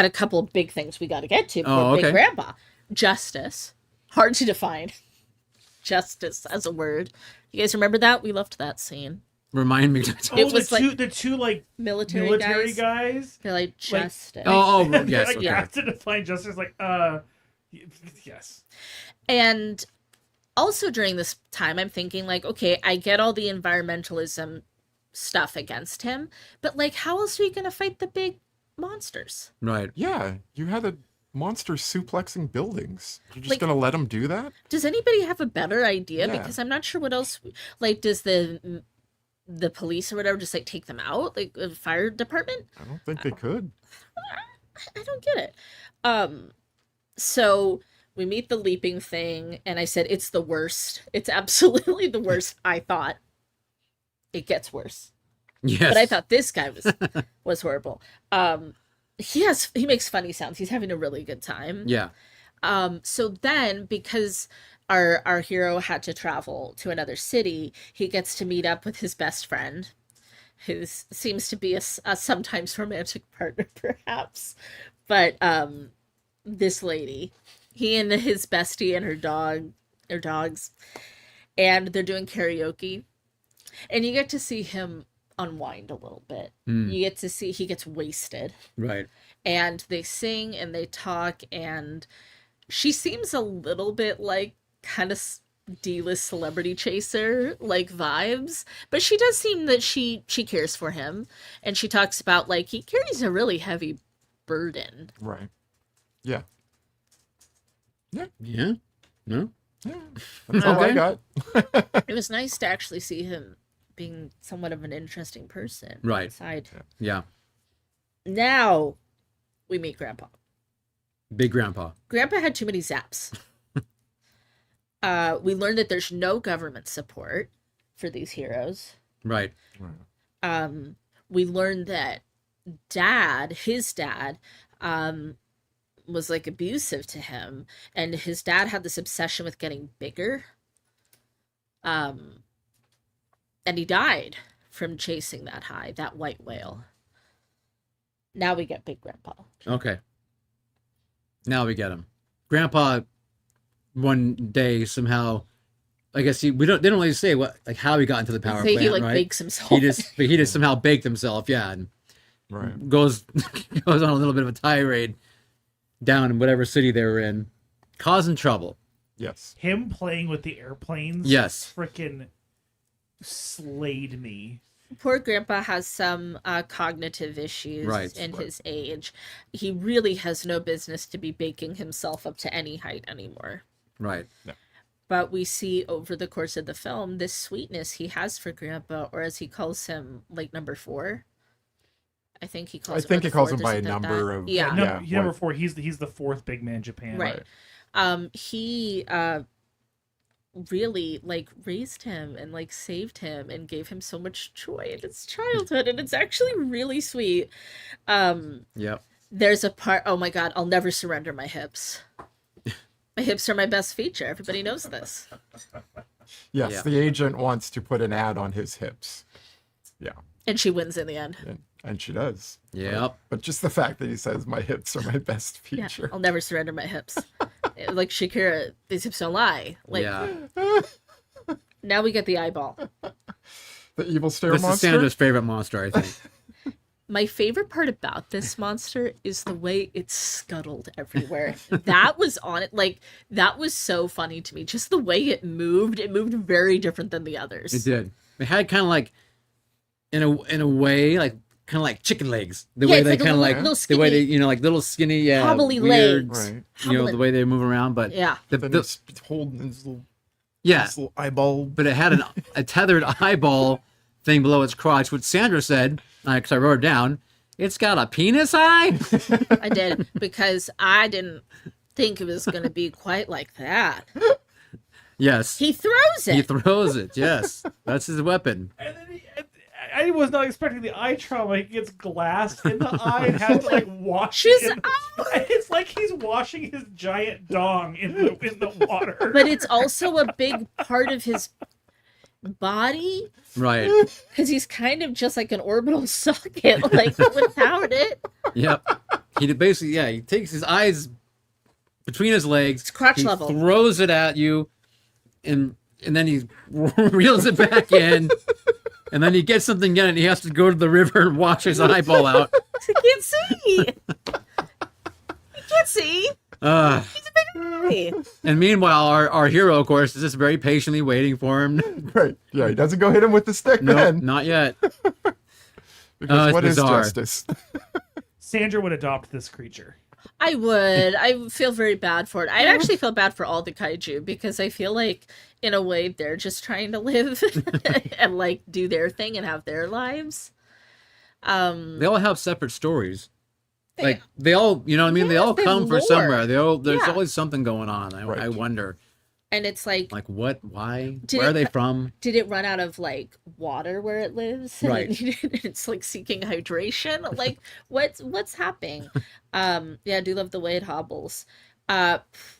a couple of big things we got to get to before Oh, Big okay. Grandpa. Justice, hard to define. Justice as a word. You guys remember that? We loved that scene. Remind me. It was like the two like military guys. They're like justice. Oh, yes. Like, Okay. you have to define justice. Like, yes. And also during this time, I'm thinking like, okay, I get all the environmentalism stuff against him, but like, how else are you going to fight the big monsters? Right. Yeah, you had a monster suplexing buildings. You're just Like- gonna let him do that? Does anybody have a better idea? Yeah. Because I'm not sure what else. Like, does the police or whatever just like take them out? Like the fire department? I don't think they could. I don't get it. So we meet the leaping thing, and I said it's the worst. It's absolutely the worst. I thought it gets worse, Yes. but I thought this guy was horrible. He makes funny sounds. He's having a really good time. Yeah. So then, because our hero had to travel to another city, he gets to meet up with his best friend, who seems to be a sometimes romantic partner, perhaps. But this lady, he and his bestie and her dogs, and they're doing karaoke, and you get to see him unwind a little bit. You get to see he gets wasted. Right. And they sing and they talk, and she seems a little bit like kind of D-list celebrity chaser like vibes, but she does seem that she cares for him, and she talks about like he carries a really heavy burden. Right. Yeah. Yeah. No. Yeah. That's all I Okay. got. It was nice to actually see him being somewhat of an interesting person. Right. Aside. Yeah. Now we meet Grandpa. Big Grandpa. Grandpa had too many zaps. We learned that there's no government support for these heroes. Right. We learned that his dad, was like abusive to him, and his dad had this obsession with getting bigger. And he died from chasing that high, that white whale. Now we get Big Grandpa. Okay. Now we get him. Grandpa one day somehow I guess they don't really say how he got into the power Say plant, he like right? bakes himself. He just somehow baked himself, yeah, and Right. goes on a little bit of a tirade down in whatever city they were in, causing trouble. Yes. Him playing with the airplanes. Yes. Freaking slayed me. Poor Grandpa has some cognitive issues Right, in right. his age. He really has no business to be baking himself up to any height anymore. Right. But we see over the course of the film this sweetness he has for Grandpa, or as he calls him, like number 4. I think he calls. I think or he the calls fourth him or by a something like number that. of Yeah. No, Yeah, number what- 4. He's the 4th big man Japan. Right. He really like raised him and like saved him and gave him so much joy in his childhood, and it's actually really sweet. Yep. There's a part, oh my god, I'll never surrender my hips. My hips are my best feature. Everybody knows this. Yes, Yeah. the agent wants to put an ad on his hips. Yeah, And she wins in the end. and she does. Yep. But just the fact that he says my hips are my best Yeah, feature. I'll never surrender my hips. Like Shakira, these hips don't lie. Like Yeah. now we get the eyeball. The evil stare This is monster. Sandra's favorite monster, I think. My favorite part about this monster is the way it scuttled everywhere. That was on it. Like, that was so funny to me. Just the way it moved very different than the others. It did. It had kind of like, in a way, like kind of like chicken legs. The Yeah, way it's they like a kind of little- like little the way they, skinny, like little skinny, yeah, hobbly weird, legs. Right. you know, the way they move around. But Yeah. Then he's holding his little, yeah, his little eyeball. but it had a tethered eyeball thing below its crotch, which Sandra said, because I wrote it down. It's got a penis eye. I did, because I didn't think it was going to be quite like that. Yes, He throws it. he throws it. Yes, that's his weapon. And then I was not expecting the eye trauma. He gets glass in the eye and has to like wash His it. It's like he's washing his giant dong in the water. But it's also a big part of his body, Right. because he's kind of just like an orbital socket, like without it. Yep. He basically, yeah, he takes his eyes between his legs. It's crotch he level. Throws it at you, and then he reels it back in, and then he gets something in, and he has to go to the river and wash his eyeball out. He can't see. He can't see. Hey. And meanwhile, our hero, of course, is just very patiently waiting for him. Right. Yeah, he doesn't go hit him with the stick No, then. not yet. Because it's what is bizarre. justice? Sandra would adopt this creature. I would. I feel very bad for it. I actually feel bad for all the kaiju, because I feel like, in a way, they're just trying to live and like do their thing and have their lives. They all have separate stories. Like they all, you know what I mean? They Yes, all they come for lore. somewhere. There's Yeah. always something going on. I Right. wonder, And it's like, what, why, Did where are it- they from? did it run out of like water where it lives? And Right. it's like seeking hydration. Like what's happening? Yeah, I do love the way it hobbles.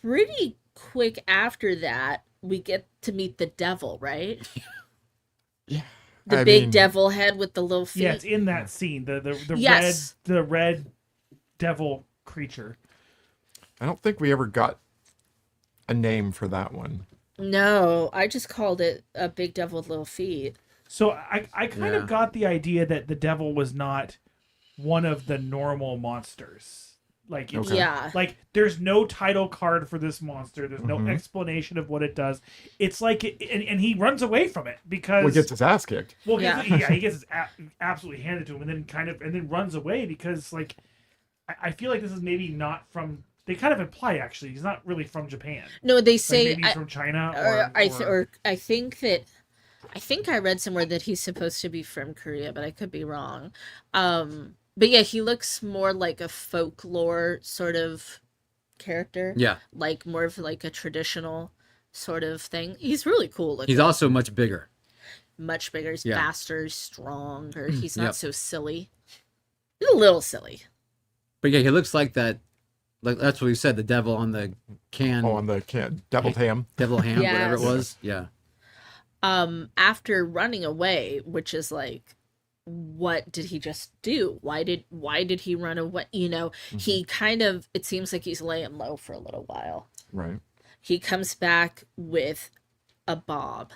Pretty quick after that, we get to meet the devil, right? Yeah. The I big mean, devil head with the little feet. Yeah, it's in that scene. The Yes. red devil creature. I don't think we ever got a name for that one. No, I just called it a big devil with little feet. So I kind Yeah. of got the idea that the devil was not one of the normal monsters. Like it's, Okay. Yeah. like there's no title card for this monster. There's no Mhm. explanation of what it does. It's like and he runs away from it because Well, he gets his ass kicked. well, Yeah. he gets his absolutely handed to him, and then runs away because like I feel like this is maybe not from. They kind of imply actually he's not really from Japan. No, they Like, say maybe he's from China I think I read somewhere that he's supposed to be from Korea, but I could be wrong. But yeah, he looks more like a folklore sort of character. Yeah, Like more of like a traditional sort of thing. He's really cool looking. he's also much bigger. Much bigger. He's Yeah. faster, stronger. He's not Yep. so silly. He's a little silly. But yeah, he looks like that. Like that's what he said. The devil on the can, Oh, on the can. Deviled ham. devil hand, whatever it Yes. was. Yeah, After running away, which is like, what did he just do? Why did he run away? You know, he kind of, it seems like he's laying low for a little while. Right. He comes back with a bob.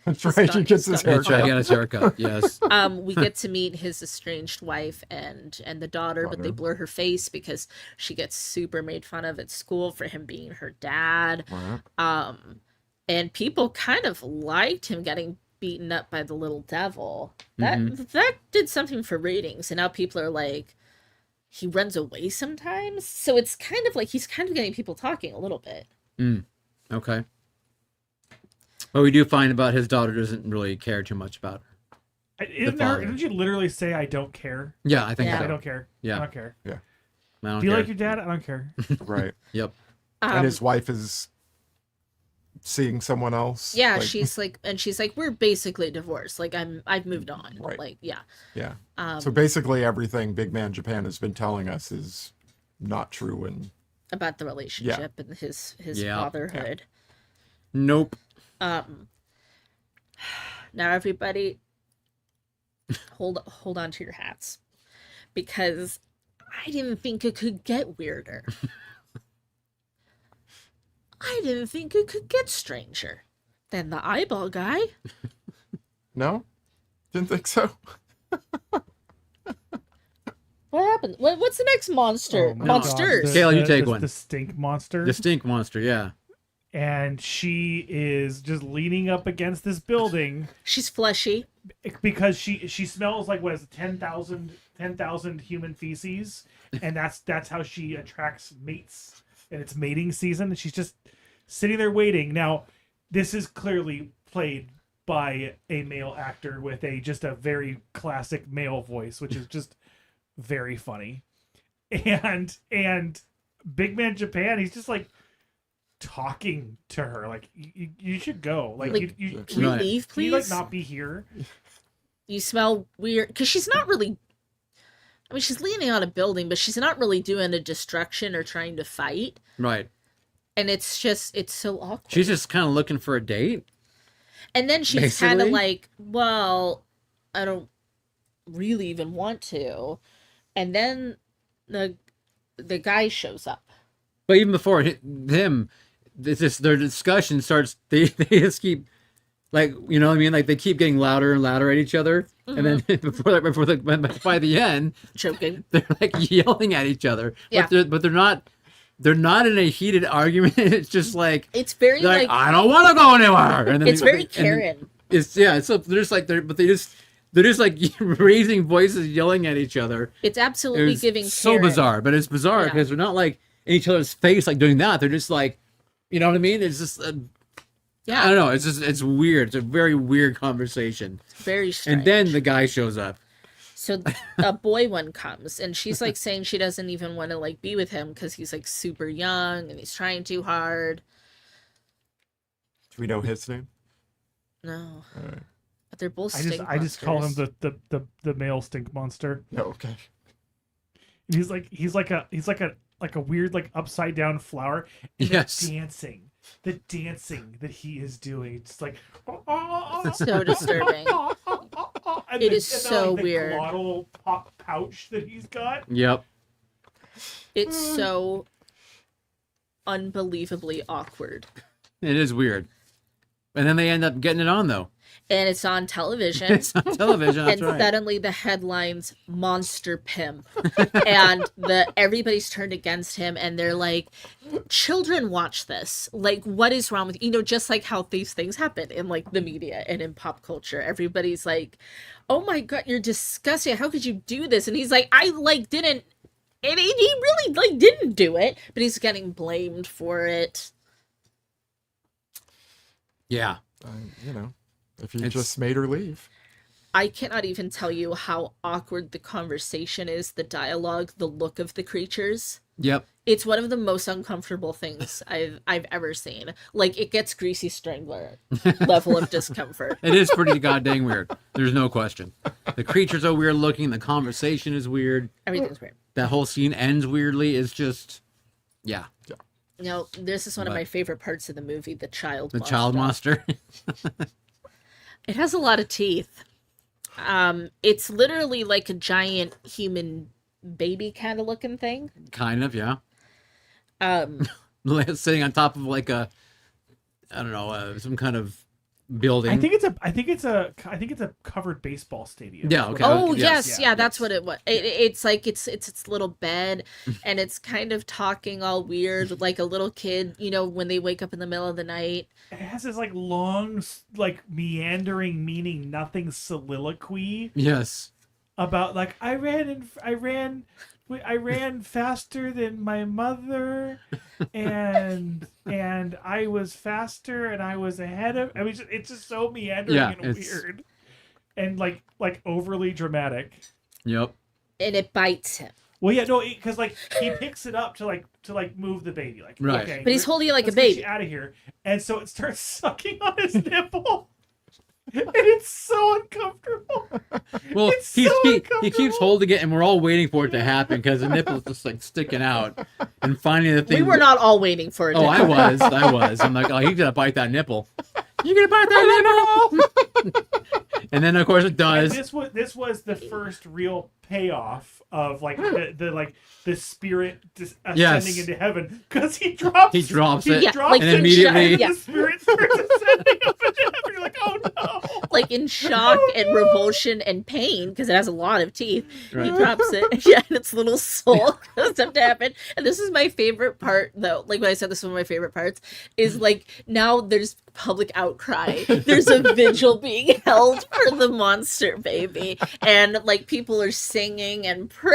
That's His right. He dog- gets his his dog- That's right. He haircut. got his haircut. Yes. We get to meet his estranged wife and the daughter, but they blur her face because she gets super made fun of at school for him being her dad. Right. And people kind of liked him getting beaten up by the little devil. That did something for ratings, and now people are like, he runs away sometimes. So it's kind of like he's kind of getting people talking a little bit. Okay. But we do find about his daughter doesn't really care too much about her. Didn't you literally say, I don't care? Yeah, I think Yeah. so. I don't care. Yeah. I don't care. Yeah. I don't Do you care. like your dad? I don't care. Right. Yep. And his wife is seeing someone else. Yeah, like- she's like, we're basically divorced. Like I've moved on. Right. Like, yeah. Yeah. So basically, everything Big Man Japan has been telling us is not true, and About the relationship and his Yeah. fatherhood. Nope. Now everybody hold on to your hats, because I didn't think it could get weirder. I didn't think it could get stranger than the eyeball guy. no, didn't think so. What happened? What's the next monster? Oh my Monsters. God. Kale, you take one. The stink monster. The stink monster, yeah. And she is just leaning up against this building She's fleshy. because she smells like, what is it, 10,000 human feces, and that's how she attracts mates, and it's mating season, and she's just sitting there waiting. Now, this is clearly played by a male actor with just a very classic male voice, which is just very funny. And Big Man Japan, he's just like talking to her like, you should go, like, Like, you Can you Right. leave, can you, like, please? not be here. You smell weird. Because she's not really... I mean, she's leaning on a building, but she's not really doing a destruction or trying to fight. Right. And it's so awkward. She's just kind of looking for a date. And then she's kind of basically. like, well, I don't really even want to. And then the guy shows up. But even before him, it's just their discussion starts. They just keep, like, you know what I mean? Like, they keep getting louder and louder at each other. And then by the end, Choking. they're like yelling at each other. Yeah. But they're not in a heated argument. It's just like, It's very they're like... I don't want to go anywhere. And then it's very and Karen. It's yeah. So they're just like they're just like raising voices, yelling at each other. It's It absolutely was giving so Karen. bizarre, but it's bizarre Yeah. because they're not like in each other's face, like doing that. They're just like, you know what I mean? It's just, I Yeah, don't know. It's weird. It's a very weird conversation. very strange. And then the guy shows up. So a boy one comes, and she's like saying she doesn't even want to like be with him because he's like super young and he's trying too hard. Do we know his name? No, All right. but they're both I stink just call him monsters. the male stink monster. No. Okay. And he's like a weird, like, upside down flower. And Yes. the dancing that he is doing, it's like So disturbing. And It the- is and the, so like, the weird. glottal pouch that he's got. Yep. It's so unbelievably awkward. It is weird. And then they end up getting it on though. And it's on television. It's on television. That's And right. suddenly the headlines monster pimp. And everybody's turned against him, and they're like, children watch this. Like, what is wrong with just like how these things happen in like the media and in pop culture. Everybody's like, oh my god, you're disgusting. How could you do this? And he's like, I like didn't, and he really like didn't do it, but he's getting blamed for it. Yeah. You know, if he It's- just made her leave. I cannot even tell you how awkward the conversation is, the dialogue, the look of the creatures. Yep. It's one of the most uncomfortable things I've ever seen. Like, it gets Greasy Strangler level of discomfort. It is pretty goddamn weird. There's no question. The creatures are weird looking. The conversation is weird. Everything's weird. That whole scene ends weirdly. It's just, yeah. You know, this is one of But- my favorite parts of the movie, the child The monster. child monster. It has a lot of teeth. It's literally like a giant human baby kind of looking thing. Kind of, yeah. Um, Sitting on top of like a I don't know, some kind of building. I think it's a covered baseball stadium. Yeah, okay. Oh Yes, yes, yeah, yeah, that's yes. what it was. It's like it's its little bed, and it's kind of talking all weird, like a little kid. You know, when they wake up in the middle of the night. It has this like long, like meandering, meaning nothing soliloquy Yes. about like I ran faster than my mother, and I was faster and I was ahead of. I mean, it's just so meandering and weird, and like overly dramatic. Yep. And it bites him. Well, yeah, no, because like he picks it up to move the baby, like Right. okay, But he's holding it like a let's get baby. you out of here, and so it starts sucking on his nipple, and it's so uncomfortable. Well, It's he so keeps uncomfortable. holding it, and we're all waiting for it to happen because the nipple is just like sticking out. And finally, the thing. We were not all waiting for it. Oh, I was. I'm like, oh, he's gonna bite that nipple. You gonna bite that nipple? And then, of course, it And does. this was the first real payoff of like the spirit ascending Yes. into heaven, because he drops it. Yeah, like and in immediately- shock, the spirit starts ascending up into heaven. You're like, oh no. like in shock and revulsion and pain because it has a lot of teeth. He Right. drops it, yeah, and its little soul goes up to heaven. And this is my favorite part, though. Like when I said this was one of my favorite parts, is like now there's public outcry. There's a vigil being held for the monster baby, and like people are singing and praying.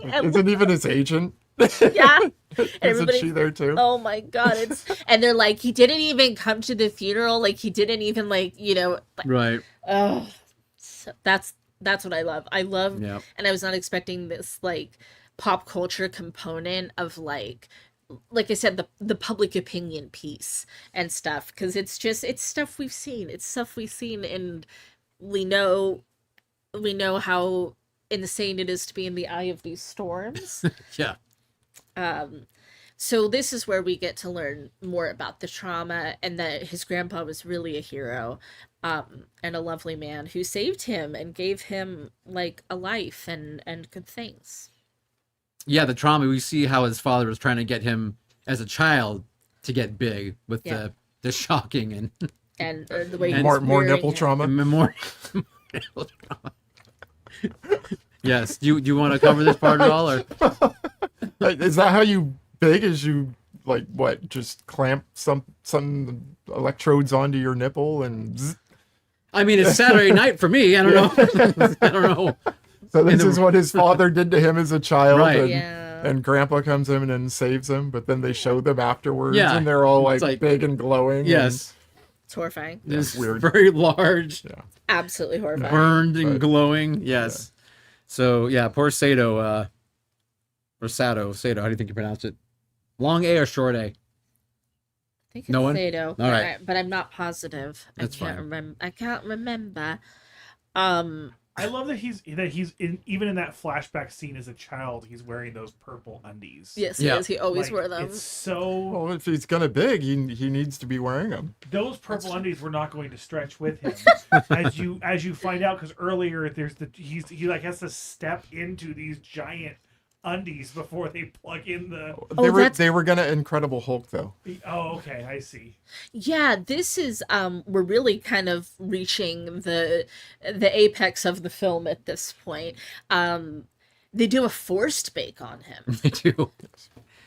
And Isn't even his agent? yeah, and Isn't everybody's she there too? oh my god, and they're like, he didn't even come to the funeral, like he didn't even like Right. oh, so that's what I love. I love, Yeah. and I was not expecting this like pop culture component of like I said, the public opinion piece and stuff, because it's stuff we've seen. It's stuff we've seen, and we know how insane it is to be in the eye of these storms. Yeah. So this is where we get to learn more about the trauma, and that his grandpa was really a hero, and a lovely man who saved him and gave him like a life and good things. Yeah, the trauma. We see how his father was trying to get him as a child to get big with Yeah. the shocking and And the way he And was More rearing nipple him. trauma. memorial. Yes. Do you want to cover this part at all, or Like, is that how you big? Is you like what? Just clamp some electrodes onto your nipple and. Zzz. I mean, it's Saturday night for me. I don't know. I don't know. So this the- is what his father did to him as a child, Right. and, Yeah. and Grandpa comes in and saves him. But then they show them afterwards, Yeah. and they're all It's like, like- big and glowing. Yes. It's horrifying. This weird. very large, Absolutely horrifying. burned and But- glowing. Yes. So yeah, poor Sato. Or Sato. Sato. How do you think you pronounce it? Long A or short A? I think it's No one? Sato, All right. but I'm not positive. That's I can't fine. remember. I can't remember. I love that he's even in that flashback scene as a child, he's wearing those purple undies. Yes, Yeah. yes, he always Like, wore them. It's so Well, if he's gonna big, he needs to be wearing them. those purple undies were not going to stretch with him, as you find out, because earlier he like has to step into these giant undies before they plug in the. They were gonna Incredible Hulk though. Oh, okay, I see. Yeah, this is we're really kind of reaching the apex of the film at this point. They do a forced bake on him. They do.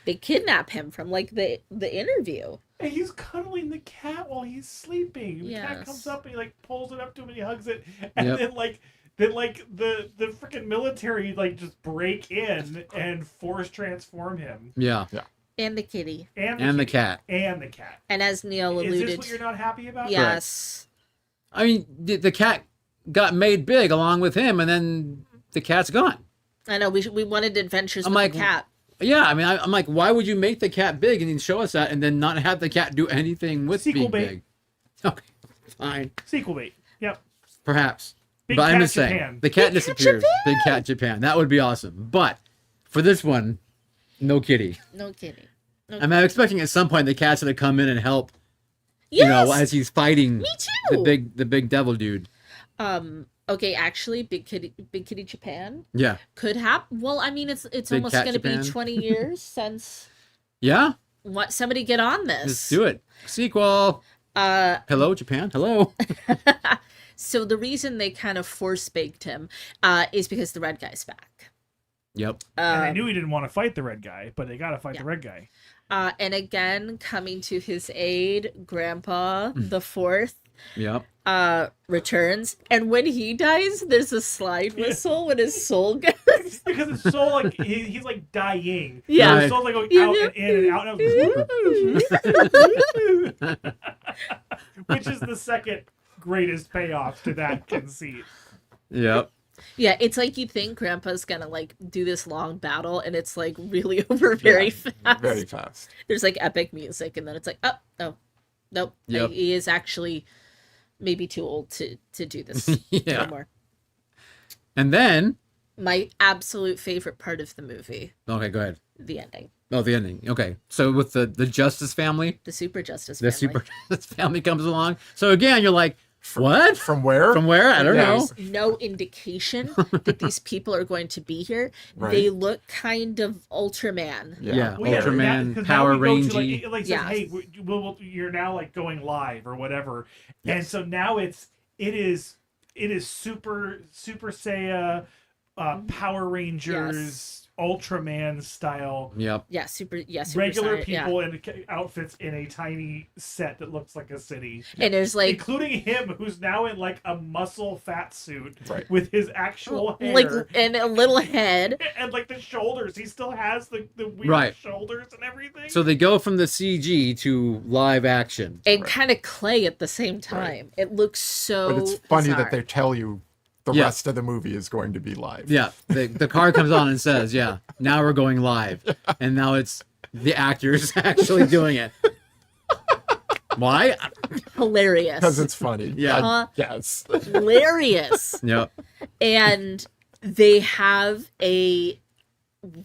They kidnap him from like the interview. And he's cuddling the cat while he's sleeping. The cat Yes. comes up and he like pulls it up to him and he hugs it, and Yep. then the freaking military like just break in and force transform him Yeah. And the kitty. And the kitty. cat. And the cat. And as Neil Is alluded, this what you're not happy about? yes. I mean, the cat got made big along with him, and then the cat's gone. I know we wanted adventures I'm with like, the cat. Yeah, I mean, I'm like, why would you make the cat big and then show us that, and then not have the cat do anything with Sequel being bait. big? Okay, fine, Sequel bait. Yep. perhaps. Big but I'm Cat just saying, Japan. the cat Big Cat disappears. Japan! Big Cat Japan. That would be awesome. But for this one, no kitty. No kidding. I mean, I'm expecting at some point the cat's gonna come in and help. Yes. You know, as he's fighting Me too. the big devil dude. Okay, actually, Big Kitty Japan Yeah. could happen. Well, I mean, it's Big almost Cat going to be Japan. 20 years since. Yeah. want somebody get on this. Let's do it. Sequel. Hello, Japan. Hello. So the reason they kind of force baked him is because the red guy's back. Yep. And they knew he didn't want to fight the red guy, but they got to fight the red guy. And again, coming to his aid, Grandpa the Fourth Yep. returns, and when he dies, there's a slide whistle when his soul goes. Because it's so like he's like dying. Yeah. His soul's like going out and in and out, which is the second greatest payoff to that conceit. Yep. Yeah, it's like you think Grandpa's gonna like do this long battle, and it's like really over very fast. Very fast. There's like epic music, and then it's like, oh, no, nope. Yep. He is actually maybe too old to do this Yeah. anymore. And then. My absolute favorite part of the movie, Okay, go ahead. the ending. Oh, the ending. Okay. So with the Justice family, The Super Justice the family. Super Justice family comes along. So again, you're like, what? From where? From where? I don't know. There's no indication that these people are going to be here. Right. They look kind of Ultraman. Yeah. Well, yeah, Ultraman, 'cause now Power we go to, Rangey. like, it like says, Yeah. hey, you're now like going live or whatever, and Yes. so now it is Super Saiyan, Power Rangers, Ultraman style. Yep. Yeah, Super Regular Saiyan, people in outfits in a tiny set that looks like a city, And there's like including him, who's now in like a muscle fat suit Right. with his actual hair. like and a little head. And like the shoulders, he still has the weird Right. shoulders and everything. So they go from the CG to live action. And kind of clay at the same time. It looks so But it's funny bizarre. that they tell you the Yeah. rest of the movie is going to be live. Yeah. The car comes on and says, yeah, now we're going live. And now it's the actors actually doing it. Why? hilarious. Because it's funny. Yeah. Yes. Hilarious. Yep. And they have a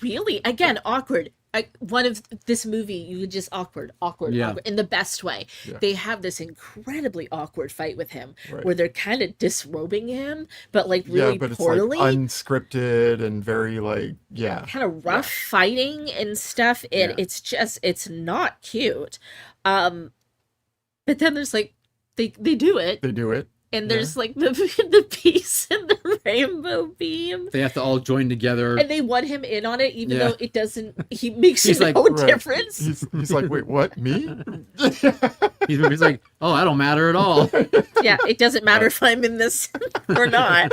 really, again, awkward. One of this movie, you just awkward Yeah. in the best way. Yeah. They have this incredibly awkward fight with him, Right. where they're kind of disrobing him, but like Yeah, really but it's poorly, like unscripted and very like, yeah. kind of rough fighting and stuff. And Yeah. it's not cute. But then there's like they do it, They do it. and there's like the piece and the rainbow beam. They have to all join together. And they want him in on it, even Yeah. though it doesn't. He makes He's no like, Right. difference. He's like, wait, what? Me? He's like, oh, I don't matter at all. Yeah, it doesn't matter if I'm in this or not.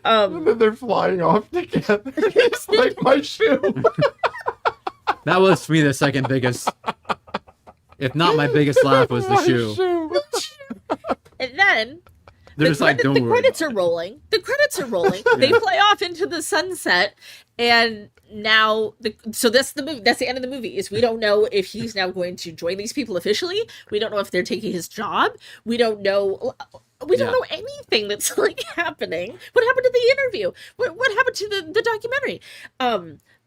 And then they're flying off together. It's like my shoe. That was to me the second biggest, if not my biggest laugh, was the My shoe. And then They're just like, don't the worry. credits are rolling. The credits are rolling. They fly off into the sunset, and now so that's the movie. That's the end of the movie. Is we don't know if he's now going to join these people officially. We don't know if they're taking his job. We don't know. We don't Yeah. know anything that's like happening. What happened to the interview? What happened to the documentary?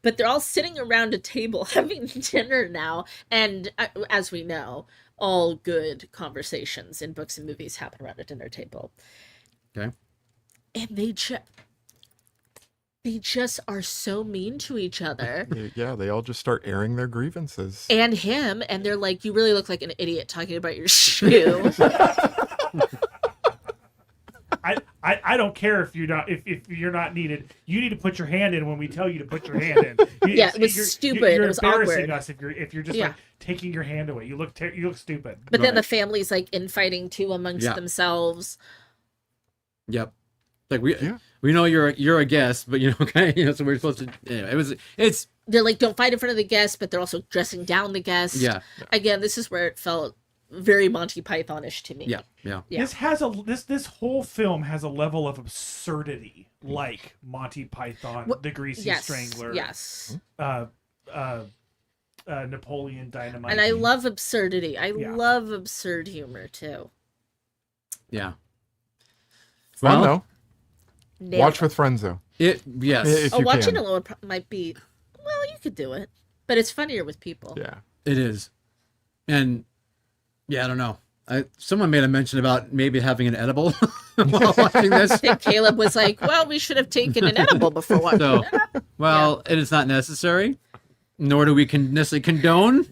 But they're all sitting around a table having dinner now, and as we know, all good conversations in books and movies happen around a dinner table. Okay. And they just are so mean to each other. Yeah, they all just start airing their grievances. And him, and they're like, you really look like an idiot talking about your shoe. I don't care if you're not needed. You need to put your hand in when we tell you to put your hand in. Yeah, it was stupid. You're It was embarrassing awkward. us if you're just Yeah. like taking your hand away. You look stupid. But then Right. the family's like infighting too amongst Yeah. themselves. Yep. Like we Yeah. we know you're a guest, but okay, so we're supposed to. Anyway, it's They're like, don't fight in front of the guests, but they're also dressing down the guests. yeah, Again, this is where it felt very Monty Pythonish to me. yeah. Yeah. This whole film has a level of absurdity like Monty Python, The Greasy Yes. Strangler, Yes. Napoleon Dynamite, And I love absurdity. I Yeah. love absurd humor too. Yeah. Fun Well, though. Nailed Watch it. with friends though. yes. If you Watching can. alone might be, well, you could do it, but it's funnier with people. Yeah. It is. And yeah, I don't know. Someone made a mention about maybe having an edible while watching this. I think Caleb was like, well, we should have taken an edible before watching So, it. well, it is not necessary. Nor do we necessarily condone,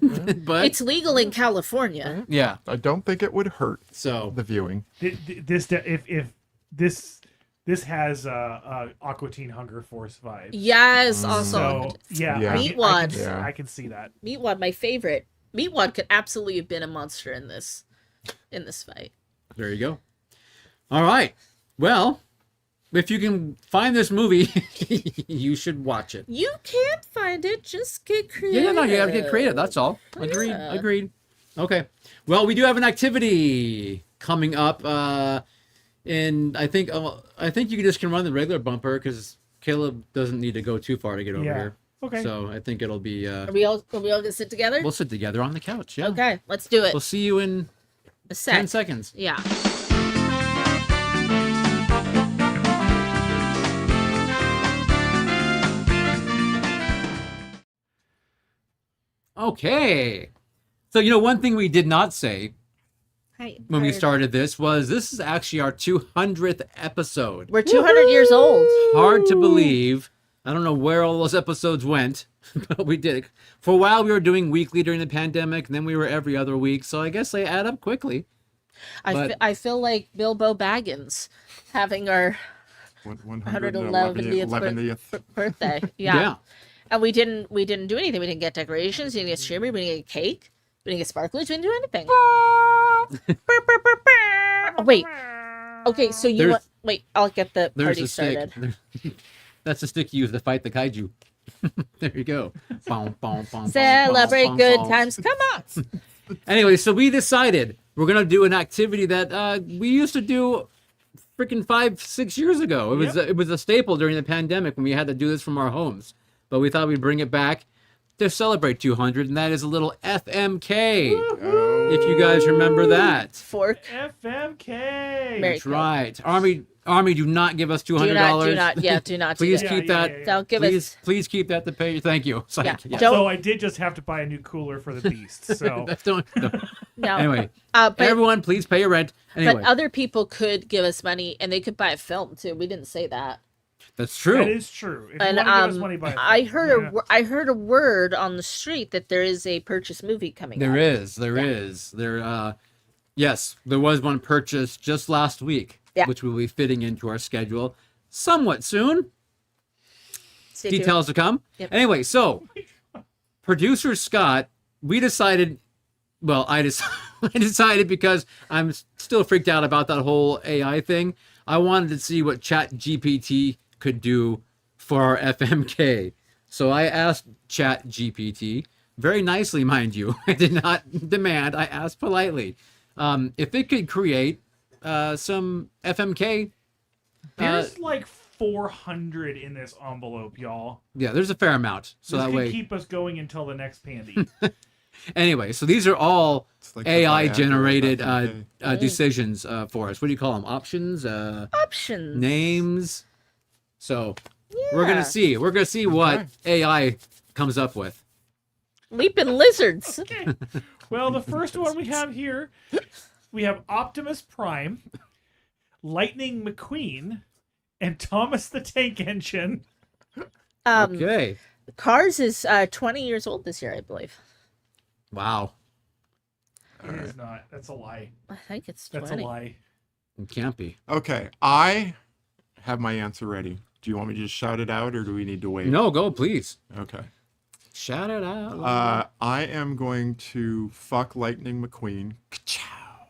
but It's legal in California. yeah. I don't think it would hurt So the viewing. If this has Aqua Teen Hunger Force vibes. Yes, also. So yeah, Yeah. Meatwad. Yeah. I can see that. Meatwad, my favorite. Meatwad could absolutely have been a monster in this fight. there you go. All right. Well, if you can find this movie, you should watch it. You can't find it, just get creative. Yeah, no, you gotta get creative. That's all. Agreed. Yeah. Agreed. Okay. Well, we do have an activity coming up. And I think you just can run the regular bumper because Caleb doesn't need to go too far to get over Yeah. here. Okay. So I think it'll be. Are we all gonna sit together? We'll sit together on the couch. Yeah. Okay, let's do it. We'll see you in A sec. 10 seconds. Yeah. Okay. So one thing we did not say Hi. when we started this is actually our 200th episode. We're 200 years old. Hard to believe. I don't know where all those episodes went, but we did it. For a while, we were doing weekly during the pandemic, and then we were every other week. So I guess they add up quickly. But- I feel like Bilbo Baggins having our 111th. birthday. Yeah. And we didn't do anything. We didn't get decorations. We didn't get streamer. We didn't get cake. We didn't get sparklers. We didn't do anything. Oh, wait. Okay, so wait. I'll get the There's party the stick. started. That's the stick you use to fight the kaiju. There you go. Boom, boom, boom, Celebrate boom, good boom. times. Come on. Anyway, so we decided we're gonna do an activity that we used to do freaking 5-6 years ago. It was a staple during the pandemic when we had to do this from our homes. But we thought we'd bring it back to celebrate 200, and that is a little FMK. If you guys remember that. Fork. FMK. Mary That's right. Army, do not give us $200. Do not. Yeah, do not. Please do keep that. that. Don't give Please, us. please keep that to pay. Thank you. It's like, Yeah. yeah. Don't- So I did just have to buy a new cooler for the beast. So Don't- No. Anyway, But everyone, please pay your rent. Anyway, but other people could give us money, and they could buy a film too. We didn't say that. that's true. that is true. If And you want to give us money, buy it. I heard a word on the street that there is a purchase movie coming. There up. is. Yes, there was one purchased just last week, Yeah. which will be fitting into our schedule somewhat soon. Stay tuned. Details to come. Yep. Anyway, so producer Scott, we decided. Well, I decided because I'm still freaked out about that whole AI thing. I wanted to see what ChatGPT could do for our FMK. So I asked ChatGPT, very nicely, mind you. I did not demand. I asked politely if it could create some FMK. There's like 400 in this envelope, y'all. Yeah, there's a fair amount. So This that could way. keep us going until the next pandy. Anyway, so these are all It's like the AI Viagra generated back in the day. decisions for us. What do you call them? Options? Options. Names? So we're Yeah. gonna see. We're gonna see what AI comes up with. Leaping lizards. Okay. Well, the first one we have here, we have Optimus Prime, Lightning McQueen, and Thomas the Tank Engine. Okay. Cars is 20 years old this year, I believe. Wow. It is not. That's a lie. I think it's 20. That's a lie. It can't be. Okay, I have my answer ready. Do you want me to just shout it out, or do we need to wait? No, go please. Okay. Shout it out. I am going to fuck Lightning McQueen. Ka-chow.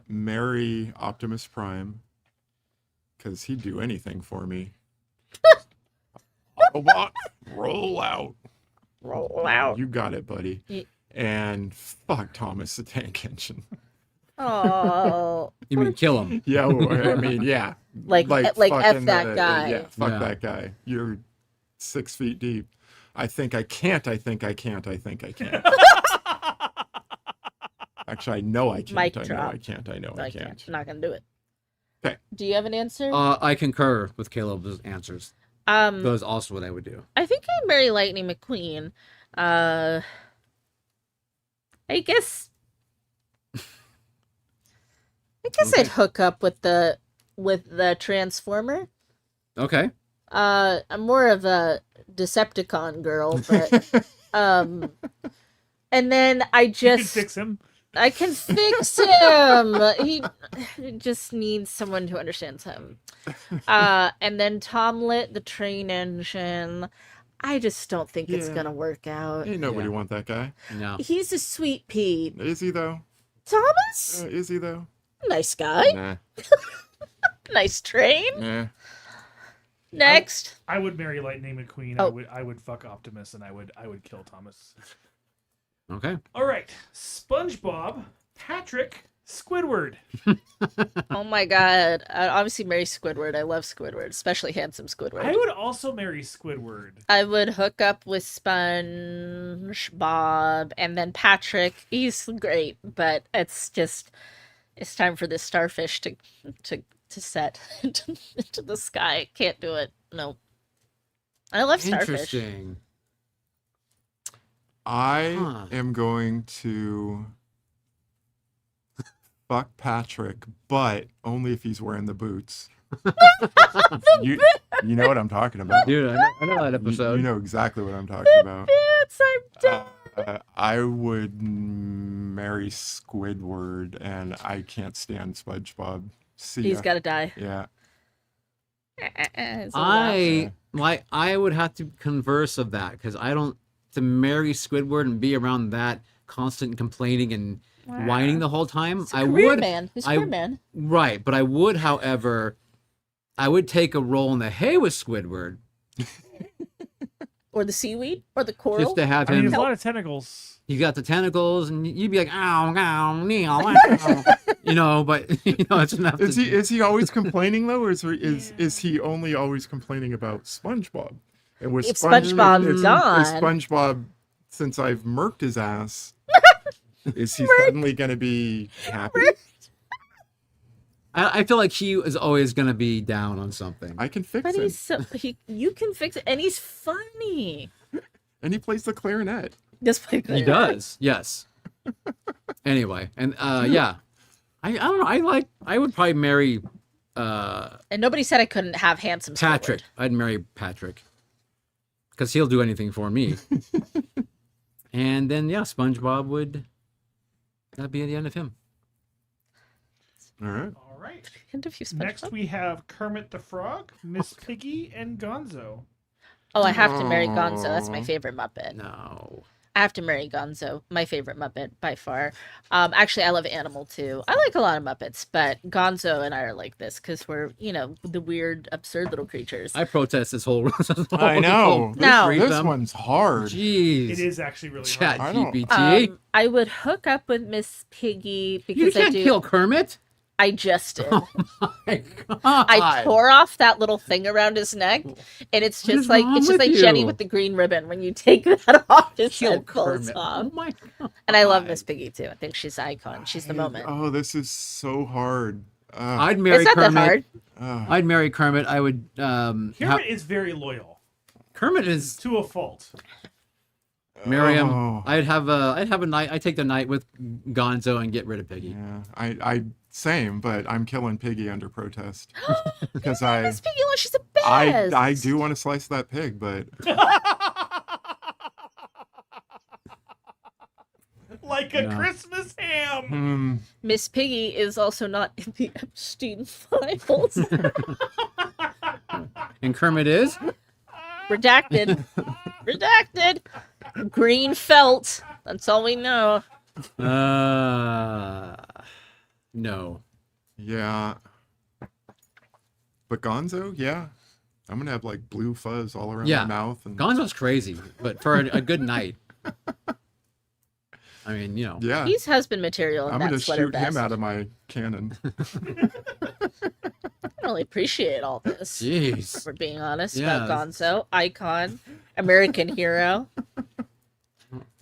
Marry Optimus Prime, because he'd do anything for me. Autobot, roll out. Roll out. You got it, buddy. Ye- And fuck Thomas the Tank Engine. Oh. You mean kill him? Yeah, well, I mean, yeah. Like F fucking that guy. Yeah, fuck Yeah. that guy. You're 6 feet deep. I think I can't. I think I can't. I think I can't. Actually, I know I can't. Mic I know drop. I can't. I know I can't. I'm not gonna do it. 'Kay. Do you have an answer? I concur with Caleb's answers. That was also what I would do. I think I'd marry Lightning McQueen. I guess I'd hook up with the Transformer. Okay. I'm more of a Decepticon girl, but and then I You can just fix him. I can fix him. He just needs someone who understands him. And then Tom lit the train engine. I just don't think it's Yeah. gonna work out. Ain't nobody Yeah. want that guy. No. He's a sweet Pete. Is he though? Thomas? Is he though? Nice guy. Nah. Nice train. Nah. Next. I would marry Lightning McQueen. Oh. I would fuck Optimus, and I would kill Thomas. Okay. All right, SpongeBob, Patrick, Squidward. Oh my god. I'd obviously marry Squidward. I love Squidward, especially handsome Squidward. I would also marry Squidward. I would hook up with SpongeBob and then Patrick. He's great, but it's time for this starfish to set into the sky. Can't do it. No. I love starfish. Interesting. I am going to fuck Patrick, but only if he's wearing the boots. you know what I'm talking about. Dude, I know that episode. You know exactly what I'm talking about. It's I'm dead. I would marry Squidward, and I can't stand SpongeBob. See ya. He's got to die. Yeah. It's a laugh. I would have to converse of that because I don't to marry Squidward and be around that constant complaining and whining the whole time. He's a I career would man. He's a career man. Right, but I would, however, I would take a roll in the hay with Squidward Or the seaweed or the coral. just to have I mean, him. there's a lot of tentacles. He's got the tentacles, and you'd be like, ow, ow, meow, ow. But it's enough. Is he always complaining though, or is he only always complaining about SpongeBob? And with If SpongeBob's is gone. SpongeBob, since I've murked his ass, is he suddenly going to be happy? I feel like he is always gonna be down on something. I can fix But him. you can fix it, and he's funny. And he plays the clarinet. He does, yes. Anyway, and yeah, I don't know. I would probably marry And nobody said I couldn't have handsome Patrick. Squidward. I'd marry Patrick because he'll do anything for me. And then yeah, SpongeBob would. That'd be the end of him. All right. All right. Interview SpongeBob. Next, we have Kermit the Frog, Miss Piggy, and Gonzo. Oh, I have to marry Gonzo. That's my favorite Muppet. No. I have to marry Gonzo. My favorite Muppet by far. Actually, I love Animal too. I like a lot of Muppets, but Gonzo and I are like this because we're, the weird, absurd little creatures. I protest this whole. I know. No. This one's hard. Jeez. It is actually really Chat hard. I don't- GPT. I would hook up with Miss Piggy You because can't kill Kermit. I just did. My God. I tore off that little thing around his neck, and it's What just is like wrong with Jenny you? with the green ribbon. When you take that off, his Kill head falls Kermit. off. Oh my God. And I love Miss Piggy too. I think she's an icon. She's the moment. Oh, this is so hard. I'd marry It's not Kermit. that hard. I'd marry Kermit. I would. Kermit is very loyal Kermit is to a fault. marry him. Oh. I'd have a night. I'd take the night with Gonzo and get rid of Piggy. Yeah, I same, but I'm killing Piggy under protest because Miss Piggy, look, she's the best. I do want to slice that pig, but Like a No. Christmas ham. Miss Piggy is also not in the Epstein files. And Kermit is. Redacted. Redacted. Green felt. That's all we know. No. yeah. But Gonzo, yeah, I'm gonna have like blue fuzz all around Yeah. my mouth and Gonzo's crazy, but for a good night. I mean, yeah, He's husband material in I'm that gonna sweater shoot vest. him out of my cannon. I don't really appreciate all this. Jeez. If we're being honest Yeah. about Gonzo. Icon. American hero.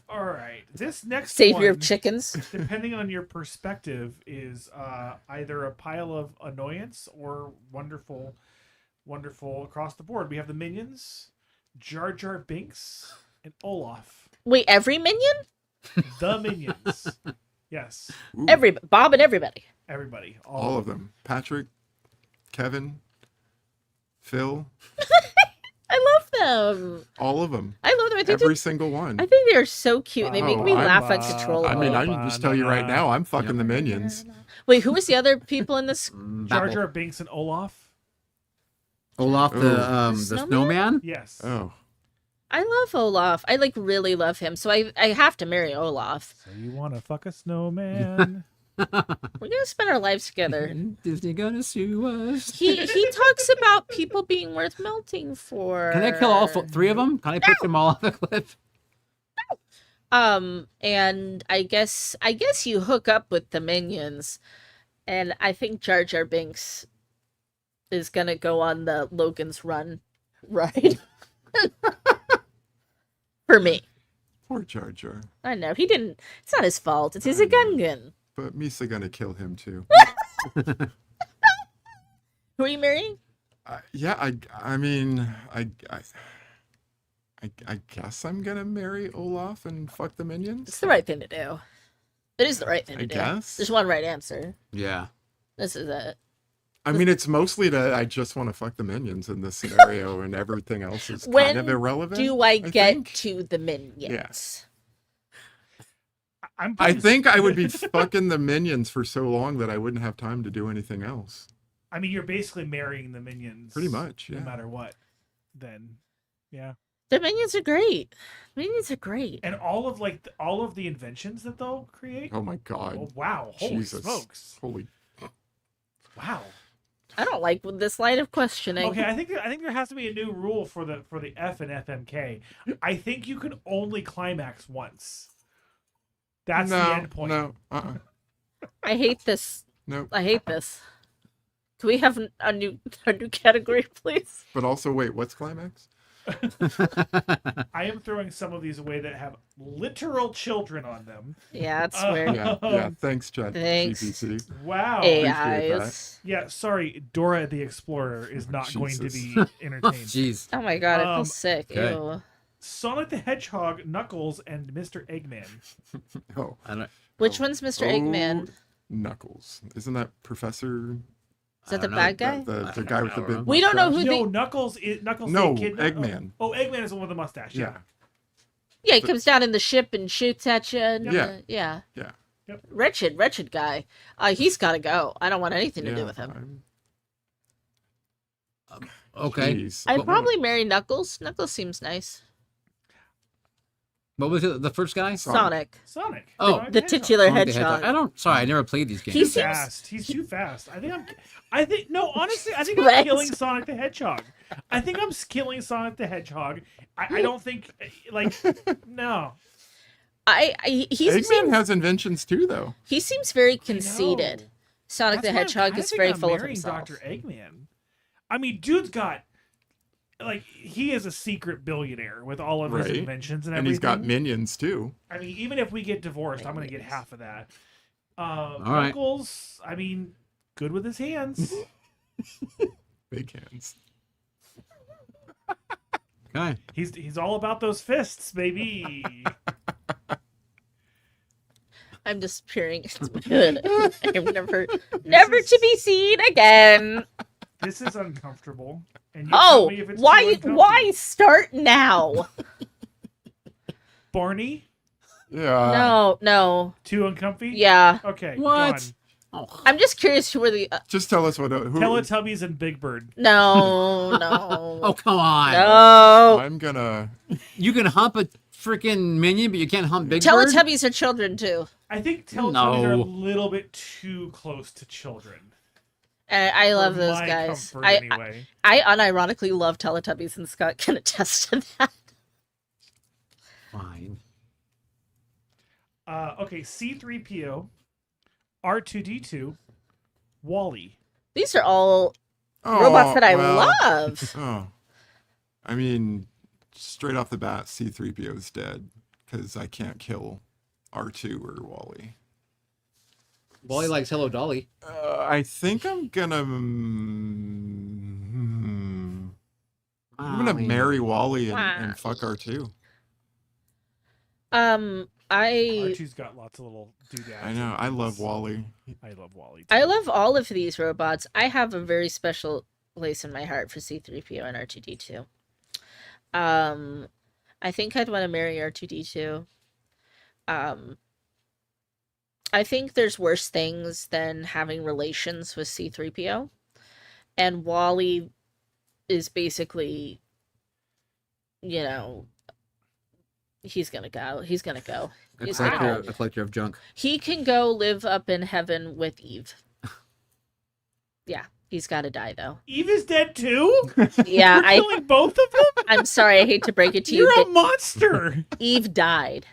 All right. This next Savior one, of chickens. depending on your perspective, is either a pile of annoyance or wonderful, wonderful across the board. We have the Minions, Jar Jar Binks, and Olaf. Wait, every minion? The Minions. Yes. Ooh, Bob and everybody. Everybody. all of them. Patrick, Kevin, Phil, them. All of them. I love them. I think Every single one. I think they're so cute. And they make me I'm- laugh uncontrollably. I mean, I can just tell you right now, I'm fucking the minions. Wait, who was the other people in this? Jar Babble. Jar Binks and Olaf. Olaf Ooh. the Snowman? snowman. Yes. Oh, I love Olaf. I like really love him. So I have to marry Olaf. So you want to fuck a snowman? We're gonna spend our lives together. Disney gonna sue us. He talks about people being worth melting for. Can I kill all three of them? Can I push them all off the cliff? And I guess you hook up with the minions, and I think Jar Jar Binks is gonna go on the Logan's Run ride. For me. poor Jar Jar. I know. He didn't. It's not his fault. He's a Gungan. But Misa gonna kill him too. Who are you marrying? Yeah, I mean, I guess I'm gonna marry Olaf and fuck the minions. It's the right thing to do. It is the right thing to I do. guess. There's one right answer. Yeah. This is it. I mean, it's mostly that I just want to fuck the minions in this scenario, and everything else is When kind of irrelevant. do I get think. to the minions? I'm I pretty- think I would be fucking the minions for so long that I wouldn't have time to do anything else. I mean, you're basically marrying the minions. Pretty much, yeah. No matter what. Then, yeah. The minions are great. Minions are great. And all of the inventions that they'll create. Oh my god. Oh, wow! Holy Jesus. smokes! Holy. Wow. I don't like this line of questioning. Okay, I think there has to be a new rule for the F and FMK. I think you can only climax once. That's the end point. No, I hate this. no. I hate this. Can we have a new category, please? But also, wait, what's climax? I am throwing some of these away that have literal children on them. Yeah, that's weird. Yeah. Thanks, Chat Thanks. GPT. Wow. AIs. Yeah, sorry, Dora the Explorer is not going to Jesus. be entertained. Jeez. Oh my god, I feel Um, sick. okay. Ew. Sonic the Hedgehog, Knuckles, and Mr. Eggman. Oh, Which one's Mr. Eggman? Knuckles. Isn't that Professor? Is that the don't know. bad guy? The guy with the big. We don't know mustache? who No, the... Knuckles is Knuckles. No, the kid. Eggman. Oh, Eggman is the one with the mustache. Yeah. Yeah, he comes down in the ship and shoots at you. And, Yeah. yeah. Yeah. Wretched guy. He's got to go. I don't want anything to Yeah. do with him. Okay. Jeez. I'd What- probably marry Knuckles. Knuckles seems nice. What was it? The first guy? Sonic. Sonic. Oh. Sonic The Hedgehog. titular Sonic the hedgehog. I don't. Sorry, I never played these games. He Too seems- fast. He's too fast. No, honestly, I think Right. I'm killing Sonic the Hedgehog. I think I'm killing Sonic the Hedgehog. I don't think, no. He Eggman seems, has inventions too, though. he seems very conceited. No. Sonic the That's why Hedgehog I is think very I'm full of marrying himself. Dr. Eggman. I mean, dude's got, he is a secret billionaire with all of his Right. inventions and And everything. he's got minions too. I mean, even if we get divorced, I'm going to get half of that. right. Knuckles, I mean, good with his hands. Big hands. Okay. He's all about those fists, baby. I'm just peering. It's good. I'm never to be seen again. This is uncomfortable. And you Oh, tell me if it's why? too uncomfortable. Why start now? Barney? Yeah. No. Too uncomfy? Yeah. Okay. What? Gone. Oh. I'm just curious who are the. Just tell us what. Who? Teletubbies and Big Bird. No. Oh, come on. No. I'm gonna. You can hump a freaking minion, but you can't hump Big Bird? Teletubbies are children too. I think Teletubbies are a No. little bit too close to children. I love For those my guys. comfort, I anyway. unironically love Teletubbies, and Scott can attest to that. Fine. Okay, C-3PO, R2-D2, Wally. These are all Oh, robots that I well, love. Oh, I mean, straight off the bat, C-3PO is dead because I can't kill R2 or Wally. Wally likes Hello Dolly. I think I'm gonna. I'm gonna marry Wally and fuck R2. R2's got lots of little doodads. I know. I love Wally. I love Wally, too. I love all of these robots. I have a very special place in my heart for C-3PO and R2-D2. I think I'd want to marry R2D2. Um, I think there's worse things than having relations with C3PO. And Wally is basically, you know, he's gonna go. He's gonna go. A collector of junk. He can go live up in heaven with Eve. Yeah, he's got to die though. Eve is dead too? Yeah, You're killing both of them? I'm sorry, I hate to break it to you. You're a but monster. Eve died.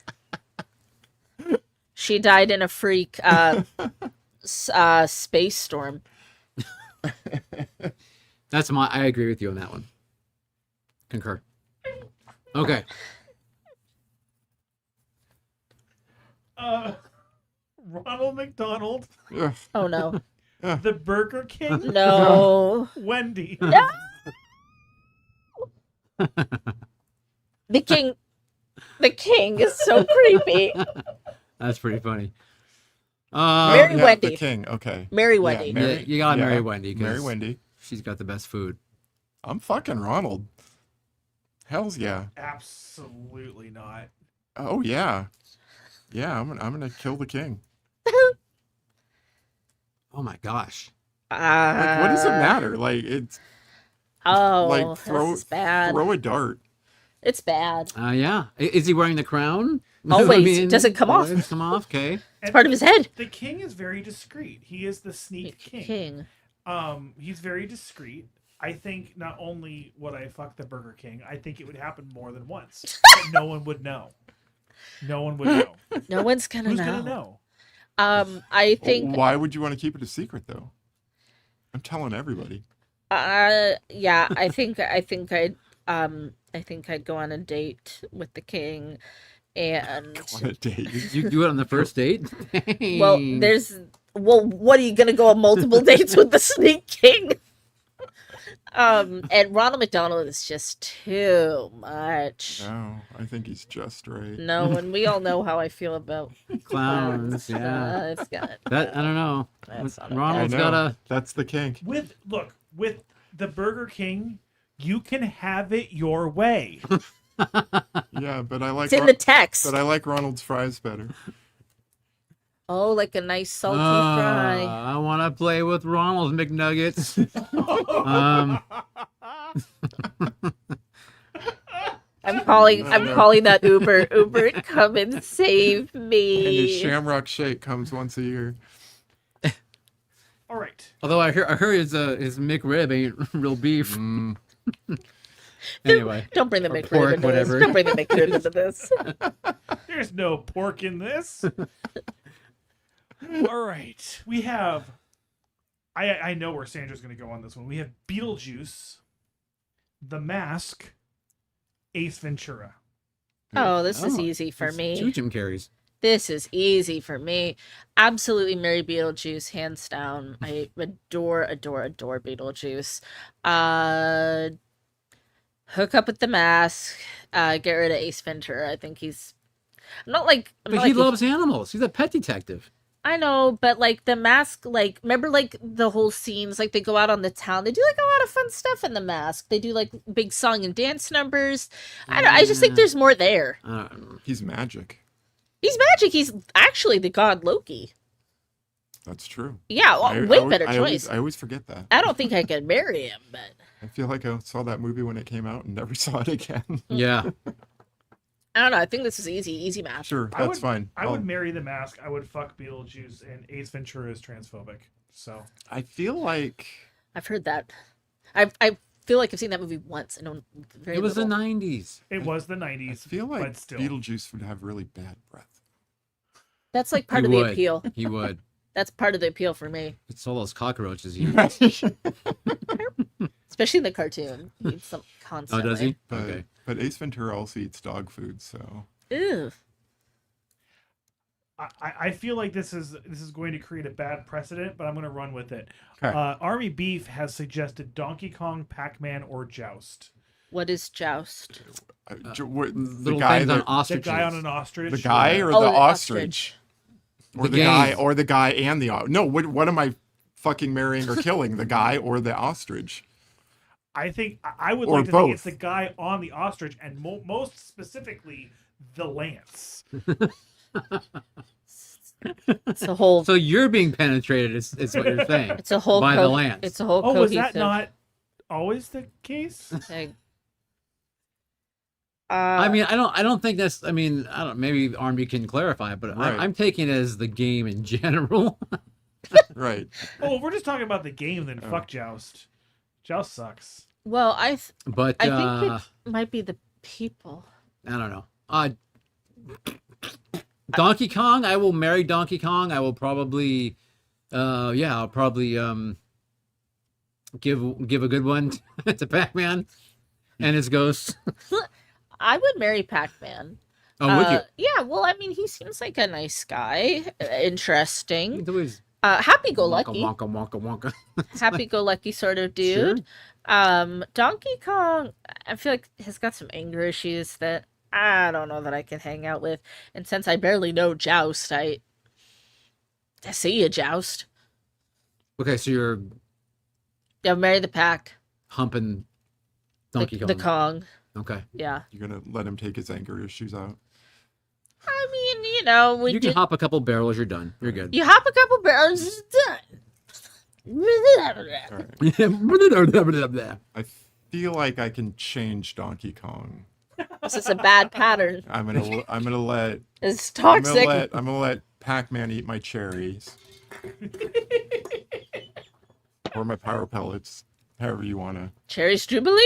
She died in a freak space storm. I agree with you on that one. Concur. Okay. Ronald McDonald, Ugh. Oh no. the Burger King, No. Wendy. No. The king is so creepy. That's pretty funny. Mary Wendy. The king. Okay. Marry Wendy. Mary- You gotta yeah, marry Wendy. 'cause Marry Wendy. She's got the best food. I'm fucking Ronald. Hell's yeah. Absolutely not. Oh yeah. Yeah, I'm gonna kill the king. Oh my gosh. Like, what does it matter? Like, it's Oh, like this is bad. throw a dart. It's bad. Yeah. Is he wearing the crown? Always. It doesn't come off. Always come off. Okay. It's part of his head. The king is very discreet. He is the sneak king. He's very discreet. I think not only would I fuck the Burger King, I think it would happen more than once. But no one would know. No one would know. No one's gonna Who's know. gonna know? I think. Why would you want to keep it a secret though? I'm telling everybody. Yeah. I think I'd go on a date with the king, and Go on a date. You do it on the first date? what are you gonna go on multiple dates with the sneak king? And Ronald McDonald is just too much. No, I think he's just right. No, and we all know how I feel about Clowns. Yeah. it's got That I don't know. That's not Ronald's I know. got a. That's the king. With the Burger King, you can have it your way. Yeah, but I like. it's in the text. But I like Ronald's fries better. Oh, like a nice salty fry. I want to play with Ronald's McNuggets. I'm calling that Uber. Uber, come and save me. And his Shamrock Shake comes once a year. All right. Although I heard his McRib ain't real beef. Mm. Anyway, Don't bring the Or McRib pork, into whatever. this. Don't bring the McRib into this. There's no pork in this. All right. We have. I know where Sandra's going to go on this one. We have Beetlejuice, The Mask, Ace Ventura. Oh, this is Oh, easy for it's me. Two Jim Carreys. This is easy for me. Absolutely marry Beetlejuice, hands down. I adore Beetlejuice. Hook up with the mask. Get rid of Ace Ventura. I think he's. I'm not like. But he loves animals. He's a pet detective. I know, but like the mask, like remember like the whole scenes, like they go out on the town, they do like a lot of fun stuff in the mask. They do like big song and dance numbers. I just think there's more there. He's magic. He's magic. He's actually the god Loki. That's true. Yeah, way better choice. I always forget that. I don't think I could marry him, but I feel like I saw that movie when it came out and never saw it again. Yeah. I don't know. I think this is easy math. Sure, I that's fine. I would marry The Mask. I would fuck Beetlejuice, and Ace Ventura is transphobic. So I feel like I've heard that. I feel like I've seen that movie once. I know very It was little. the 90s. it was the I 90s. feel like but still. Beetlejuice would have really bad breath. That's like part He of the would. appeal. He would. That's part of the appeal for me, It's all those cockroaches he especially in the cartoon. He eats them Oh, constantly. does he? But, Okay. but Ace Ventura also eats dog food, so Ew. I feel like this is going to create a bad precedent, but I'm going to run with it. Okay. Army Beef has suggested Donkey Kong, Pac-Man, or Joust. What is joust? the Little guy things on that, The ostriches. guy on an ostrich. the guy or Oh, the the ostrich, or The the guy game. or the guy and the no. What am I fucking marrying or killing? The guy or the ostrich? I think I would Or like to think it's both. the guy on the ostrich, and most specifically the lance. It's a whole. So you're being penetrated, is what you're saying. It's a whole. by the lance. It's a whole. Oh, was cohesive that not always the case? thing. I mean, I don't think that's. I mean, I don't. Maybe Army can clarify, but Right. I'm taking it as the game in general. Right. Oh, if we're just talking about the game, then Oh. fuck Joust. Joust sucks. Well, But I think it might be the people. I don't know. Donkey Kong. I will marry Donkey Kong. I will probably, I'll probably give a good one to Pac-Man and his ghost. I would marry Pac-Man. Oh, would you? Yeah, well, I mean, he seems like a nice guy, interesting, He's always happy-go-lucky, Wonka, wonka, wonka, wonka. happy-go-lucky sort of dude. Donkey Kong, I feel like has got some anger issues that I don't know that I can hang out with. And since I barely know Joust, I see you, Joust. Okay, so you're Yeah, marry the pack. humping Donkey Kong. The Kong. Okay. Yeah. You're gonna let him take his anger issues out. I mean, you know, when You can hop a couple barrels, you're done. You're good. you hop a couple barrels, it's done. All right. I feel like I can change Donkey Kong. This is a bad pattern. I'm gonna let It's toxic. I'm gonna let Pac-Man eat my cherries. Or my power pellets. However you wanna. Cherries Jubilee.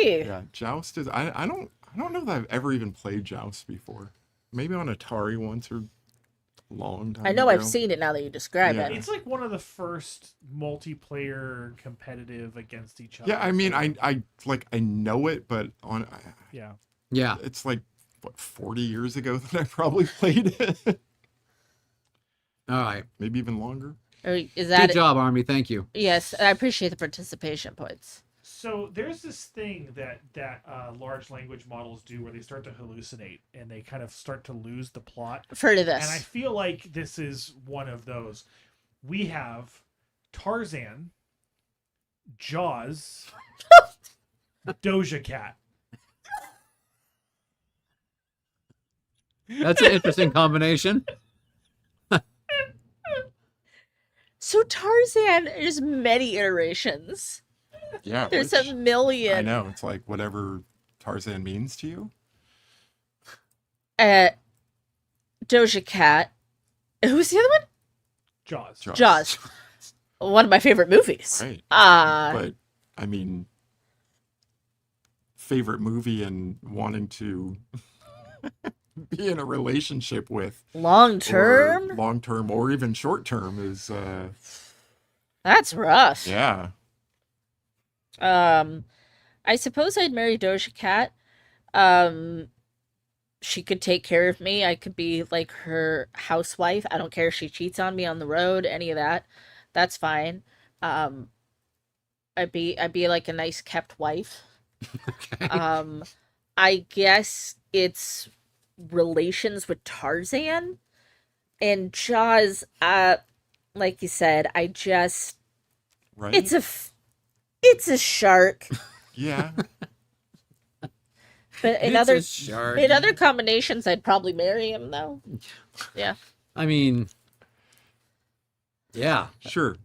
Yeah, Joust is I don't know that I've ever even played Joust before. Maybe on Atari once or a long time I know ago. I've seen it now that you describe Yeah. it. It's like one of the first multiplayer competitive against each other. Yeah, I mean I know it, but Yeah. Yeah. it's like what 40 years ago that I probably played it. All right. Maybe even longer. Is that Good job, Army. Thank you. Yes, I appreciate the participation points. So there's this thing that large language models do where they start to hallucinate and they kind of start to lose the plot. I've heard of And I this. feel like this is one of those. We have Tarzan, Jaws, Doja Cat. That's an interesting combination. So Tarzan, there's many iterations. Yeah. There's which- a million. I know. It's like whatever Tarzan means to you. Doja Cat. Who's the other one? Jaws. Jaws. One of my favorite movies. Right. Uh, But I mean, favorite movie and wanting to be in a relationship with long term? long term, or even short term is That's rough. yeah. I suppose I'd marry Doja Cat. She could take care of me. I could be like her housewife. I don't care if she cheats on me on the road, any of that. That's fine. I'd be like a nice kept wife. Okay. I guess it's relations with Tarzan and Jaws. Like you said, Right. it's a shark. yeah. But in It's other a shark. in other combinations, I'd probably marry him though. Yeah. I mean, yeah. Sure.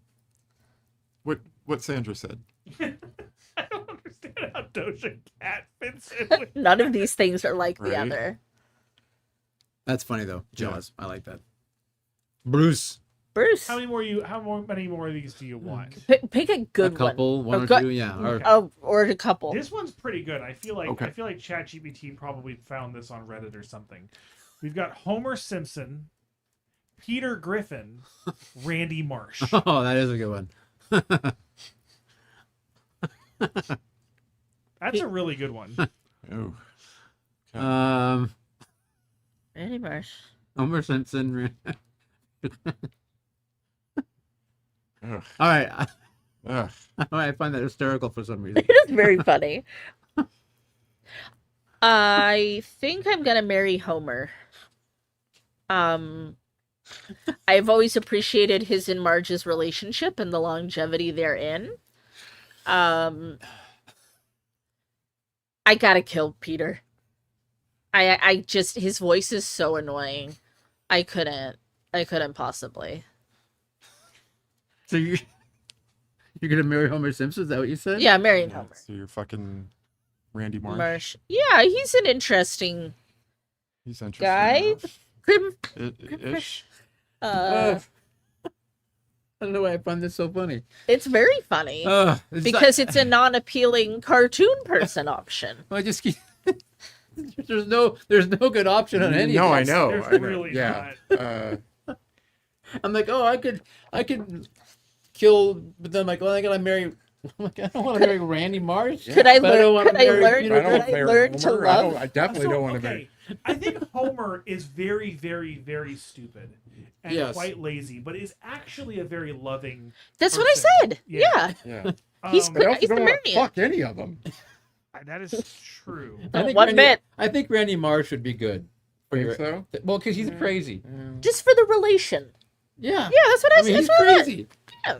What Sandra said. I don't understand how Doja Cat fits in with. None of these things are like the Right. other. That's funny though. Yeah. Jaws. I like that. Bruce. Bruce, How many more of these do you want? pick a good A couple, one A or good- two, yeah. Or, Okay. one. Oh, or a couple. This one's pretty good. I feel like Okay. ChatGPT probably found this on Reddit or something. We've got Homer Simpson, Peter Griffin, Randy Marsh. oh, that is a good one. That's a really good one. Oh. Randy Marsh. Homer Simpson. Ugh. All right. Ugh. I find that hysterical for some reason. It is very funny. I think I'm gonna marry Homer. I've always appreciated his and Marge's relationship and the longevity therein. I gotta kill Peter. I just, his voice is so annoying. I couldn't possibly. So you're gonna marry Homer Simpson? Is that what you said? Yeah, marrying Yeah, Homer. so you're fucking Randy Marsh. Marsh. Yeah, he's an interesting He's interesting guy. enough. Grim. Ish. Uh, I don't know why I find this so funny. it's very funny because it's a non-appealing cartoon person option. I just keep. there's no good option on any. No, of I this. know. There's I know. really Yeah. I'm like, oh, I could kill, but then I'm like, well, I gotta marry. I'm like, I don't want to marry Randy Marsh. Could I but don't learn? wanna Could I marry learn? Peter Could Griffin. I learn to love? I definitely don't want to marry. I think Homer is very, very, very stupid and Yes. quite lazy, but is actually a very loving. That's what I person. said. Yeah. Yeah. Yeah. He's Um, great. I also He's don't the want to Marion. fuck any of them. that is true. One bit. I think Randy Marsh would be good. For Think your, so? Well, because he's crazy. Just for the relation. Yeah. Yeah, that's what I I mean, said. he's That's what I meant. crazy. Yeah.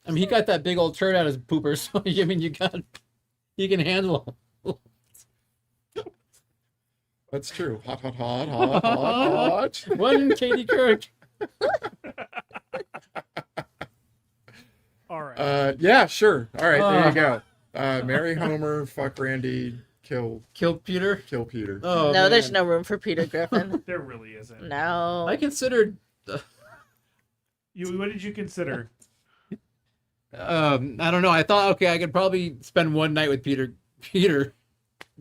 I mean, he got that big old turd out of his pooper, so I mean, you can handle him. That's true. Hot, hot, hot, hot, hot, hot. One Katie Kirk. All right. Yeah, sure. All right, there you go. Marry Homer, fuck Randy, kill Peter. Peter. Oh, No, there's man. no room for Peter Griffin. There really isn't. No. I considered. What did you consider? I don't know. I thought, okay, I could probably spend one night with Peter.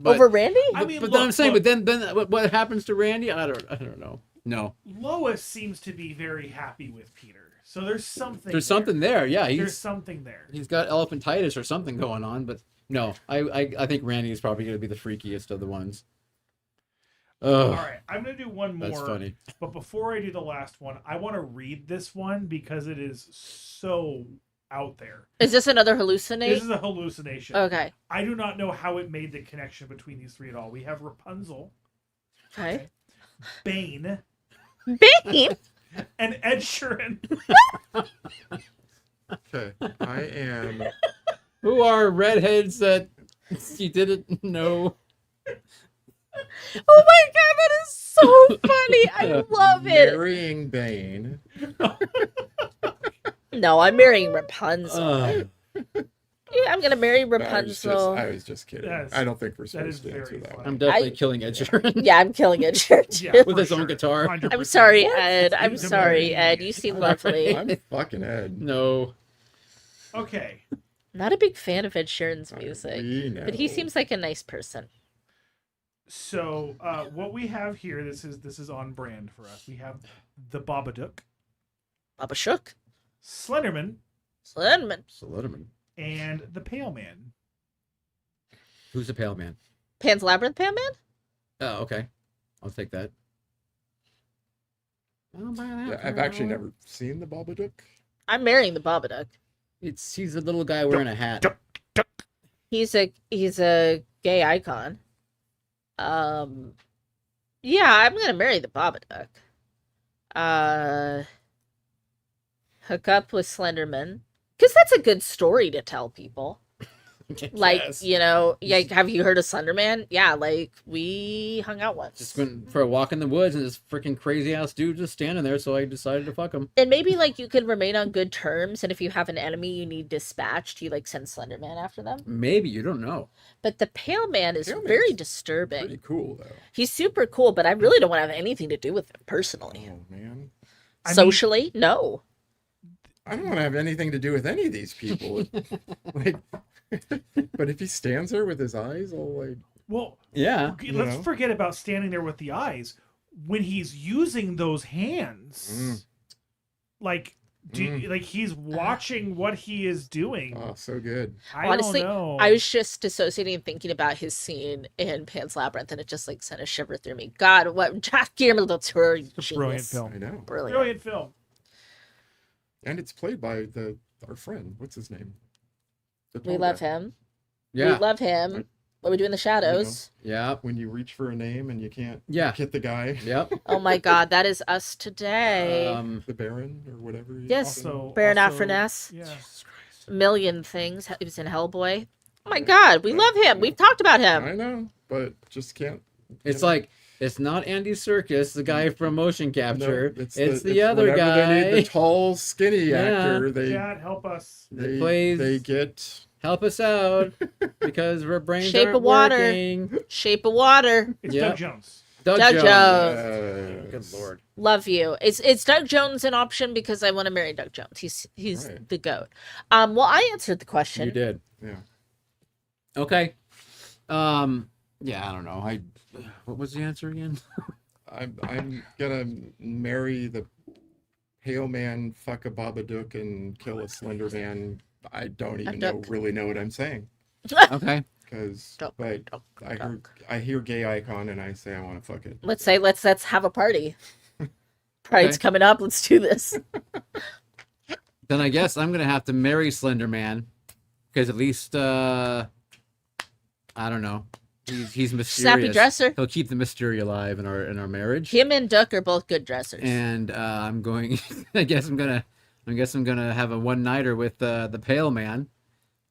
But, Over Randy? I mean, but then I'm look, saying, look. but then what happens to Randy? I don't know. No, Lois seems to be very happy with Peter, so there's something. there's something there. Yeah, There's something there. he's got elephantitis or something going on. But no, I think Randy is probably going to be the freakiest of the ones. Oh, All right, I'm gonna do one more. that's funny. But before I do the last one, I want to read this one because it is so out there. Is this another This hallucinate? is a hallucination. Okay. I do not know how it made the connection between these three at all. We have Rapunzel, Okay. Bane, Bane? and Ed Sheeran. Okay, I am. Who are redheads that you didn't know? Oh my god, that is so funny. I love it. Marrying Bane. No, I'm marrying Rapunzel. Uh, Yeah, I'm gonna marry I Rapunzel. was just kidding. Yes, I don't think we're that is supposed to answer very that funny. one. I'm definitely killing Ed Sheeran Yeah, I'm killing it. Sure. Yeah, with for his own sure. guitar. 100%. I'm sorry, Ed. I'm He's a sorry, very- Ed. You seem lovely. I'm fucking Ed. No. Okay. Not a big fan of Ed Sheeran's music, We know. but he seems like a nice person. So what we have here, this is on brand for us. We have the Babadook, Baba Shook. Slenderman, Slenderman. Slenderman. and the Pale Man. Who's the pale man? Pan's Labyrinth Pan Man? Oh, okay. I'll take that. Yeah, I've actually never seen the Babadook. I'm marrying the Babadook. He's a little guy wearing a hat. He's a gay icon. Yeah, I'm gonna marry the Babadook. Hook up with Slenderman. Because that's a good story to tell people. Like, Yes. you know, like, have you heard of Slenderman? Yeah, like, we hung out once. Just went for a walk in the woods and this freaking crazy ass dude just standing there, so I decided to fuck him. And maybe, like, you could remain on good terms, and if you have an enemy you need dispatched, you, like, send Slenderman after them. Maybe, you don't know. But the Pale Man is Pale very Man's disturbing. Pretty cool though. He's super cool, but I really don't want to have anything to do with him personally. Oh man, I mean- Socially, no. I don't want to have anything to do with any of these people. Like, but if he stands there with his eyes all like, Well, Yeah. okay, You let's know? forget about standing there with the eyes. When he's using those hands, like, like he's watching what he is doing. oh, so good. I Honestly, don't know. I was just dissociating and thinking about his scene in Pan's Labyrinth, and it just like sent a shiver through me. God, what Jack Guillermo del Toro, It's a genius. brilliant film. I know. Brilliant. Brilliant film. And it's played by our friend. What's his name? The We tall love guy. him. Yeah. We love him. What we do in the shadows. Yeah. When you reach for a name and you can't Yeah. hit the guy, Yep. Oh my God, that is us today. the Baron or whatever. Yes. Also, Baron also- Afroness. Yeah. Million things. He was in Hellboy. Oh my God, we love him. We've talked about him. I know, but just can't. It's like it's not Andy Serkis, the guy from Motion Capture. No, it's the other whenever guy. They need the tall, skinny Yeah. actor. They Dad, help us. they get. Help us out because our brains Shape aren't of Water. working. Shape of Water. It's Yep. Doug Jones. Doug Doug Jones. Jones. Good lord. Love you. It's Doug Jones an option because I want to marry Doug Jones. He's Right. the goat. Well, I answered the question. You did. Yeah. Okay. Yeah, I don't know. What was the answer again? I'm gonna marry the pale man, fuck a Babadook, and kill a Slender Man. I don't even really know what I'm saying. Okay. But I hear gay icon and I say I want to fuck it. Let's have a party. Pride's coming up. Let's do this. Then I guess I'm gonna have to marry Slender Man because at least I don't know. He's mysterious. Snappy dresser. He'll keep the mystery alive in our marriage. Him and Duck are both good dressers. And I'm going. I guess I'm gonna have a one nighter with the Pale Man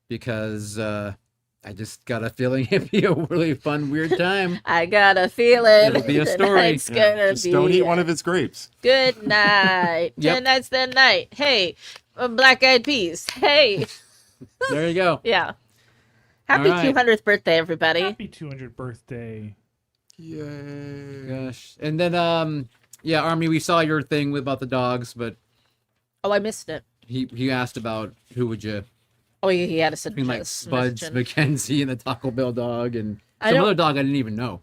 because I just got a feeling it'd be a really fun, weird time. I got a feeling It'll be a story. It's gonna Just be don't eat one of his grapes. good night. Yep. Tonight's the night. Hey, Black Eyed Peas. Hey. There you go. Yeah. Happy All right. 200th birthday, everybody. Happy 200th birthday. Yay. Gosh. And then yeah, Army, we saw your thing about the dogs, but Oh, I missed it. he asked about who would you Oh, he had a suggestion. between like Spuds McKenzie and the Taco Bell dog and I some don't- other dog I didn't even know.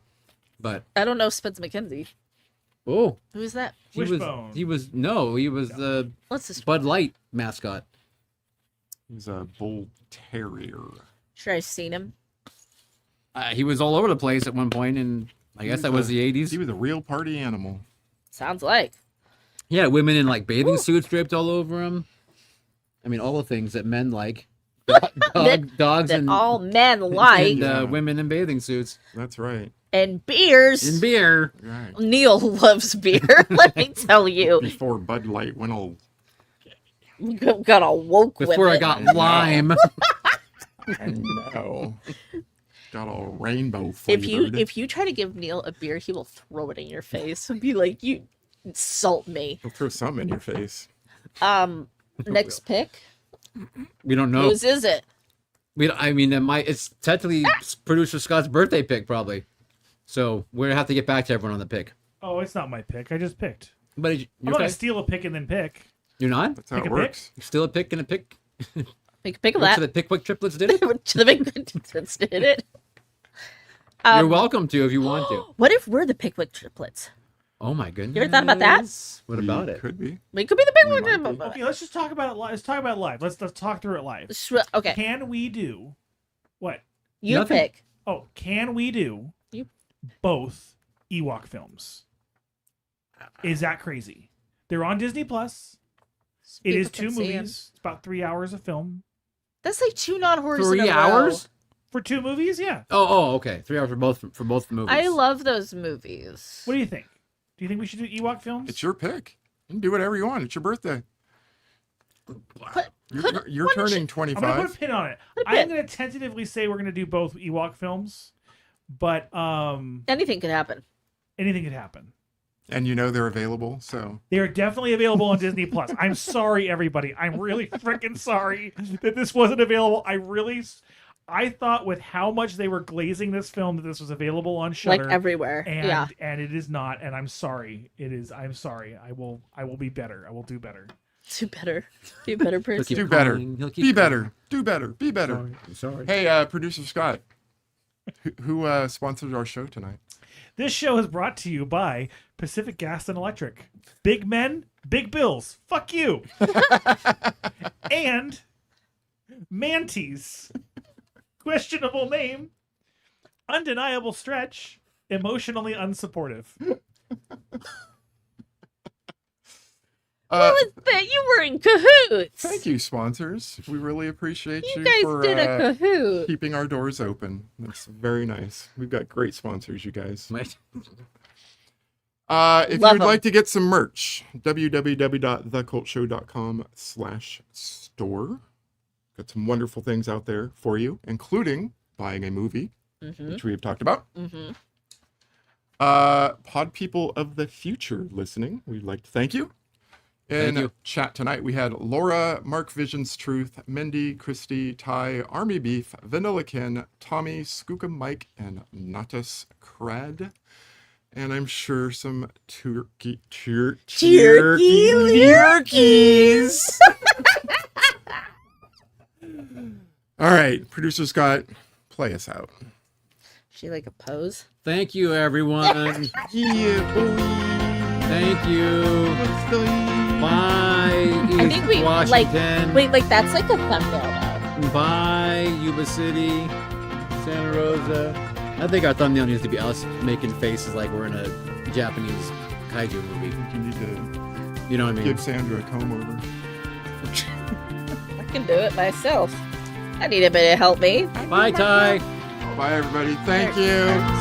But I don't know Spuds McKenzie. oh, Who's that? Wishbone. he was the What's this? Bud Light mascot. He's a bull terrier. Sure, I've seen him. He was all over the place at one point, and I guess that was the 80s. He was a real party animal. Sounds like. Yeah, women in like bathing suits draped all over him. I mean, all the things that men like. Dogs That and all men like. and women in bathing suits That's right. And beers. and beer. Right. Neil loves beer. Let me tell you. Before Bud Light went all. Got all woke with Before I it. got lime. I know. Got all rainbow flavored. If you try to give Neil a beer, he will throw it in your face and be like, "You insult me." He'll throw something in your face. Next pick. We don't know. Whose is it? I mean, it's technically producer Scott's birthday pick, probably. So we're gonna have to get back to everyone on the pick. Oh, it's not my pick. I just picked. But I'm you're not okay. gonna steal a pick and then pick. You're not. That's how Pick it a pick? works. You're still a pick and a pick. Make a pick of So that. the Pickwick triplets did it. To the big difference, did it? You're welcome to if you want to. What if we're the Pickwick triplets? Oh my goodness. You ever thought about that? What about it? Could be. We could be the Pickwick might be. triplets. Okay, let's just talk about it. Let's talk about it live. Let's talk through it live. Okay, Can we do what? you Nothing. pick. Oh, can we do You- both Ewok films? Is that crazy? They're on Disney Plus. It People is can 2 see 'em. movies. It's about 3 hours of film. That's like 2 non-horrors. 3 in a row. hours? For 2 movies, yeah. Oh, okay. 3 hours for both movies. I love those movies. What do you think? Do you think we should do Ewok films? It's your pick. You can do whatever you want. It's your birthday. You're turning I'm gonna put 25. a pin on it. Put a I'm pin. gonna tentatively say we're gonna do both Ewok films, but Anything could happen. anything could happen. And you know they're available, so They are definitely available on Disney Plus. I'm sorry, everybody. I'm really freaking sorry that this wasn't available. I thought with how much they were glazing this film that this was available on Shudder, Like everywhere. and Yeah. and it is not. And I'm sorry. It is. I'm sorry. I will be better. I will do better. Do better. Be a better He'll person. keep do better. calling. He'll keep Be calling. better. Do better. Be better. Sorry. Hey, producer Scott, who sponsors our show tonight? This show is brought to you by Pacific Gas and Electric. Big men, big bills. Fuck you. And Mantis. Questionable name. Undeniable stretch. Emotionally unsupportive. What was that? You were in cahoots. Thank you, sponsors. We really appreciate you, You guys for did a cahoot. keeping our doors open. That's very nice. We've got great sponsors, you guys. Wait. If Love you'd 'em. like to get some merch, www.thecultshow.com/store. got some wonderful things out there for you, including buying a movie, which we have talked about. Pod people of the future listening, we'd like to thank you. Thank In you. chat tonight, we had Laura, Mark Visions Truth, Mindy, Christy, Ty, Army Beef, Vanilla Kin, Tommy, Skookum Mike, and Natus Crad. And I'm sure some turkeys. All right, producer Scott, play us out. She like a pose. Thank you, everyone. Yeah, boy. Thank you. Bye, I East think we Washington. wait, like that's like a thumbnail though. Bye, Yuba City, Santa Rosa. I think our thumbnail needs to be us making faces like we're in a Japanese kaiju movie. You need to You know what I mean? give Sandra a comb over. I can do it myself. I need a bit of help me. Bye, Ty. Bye, everybody. Thank you.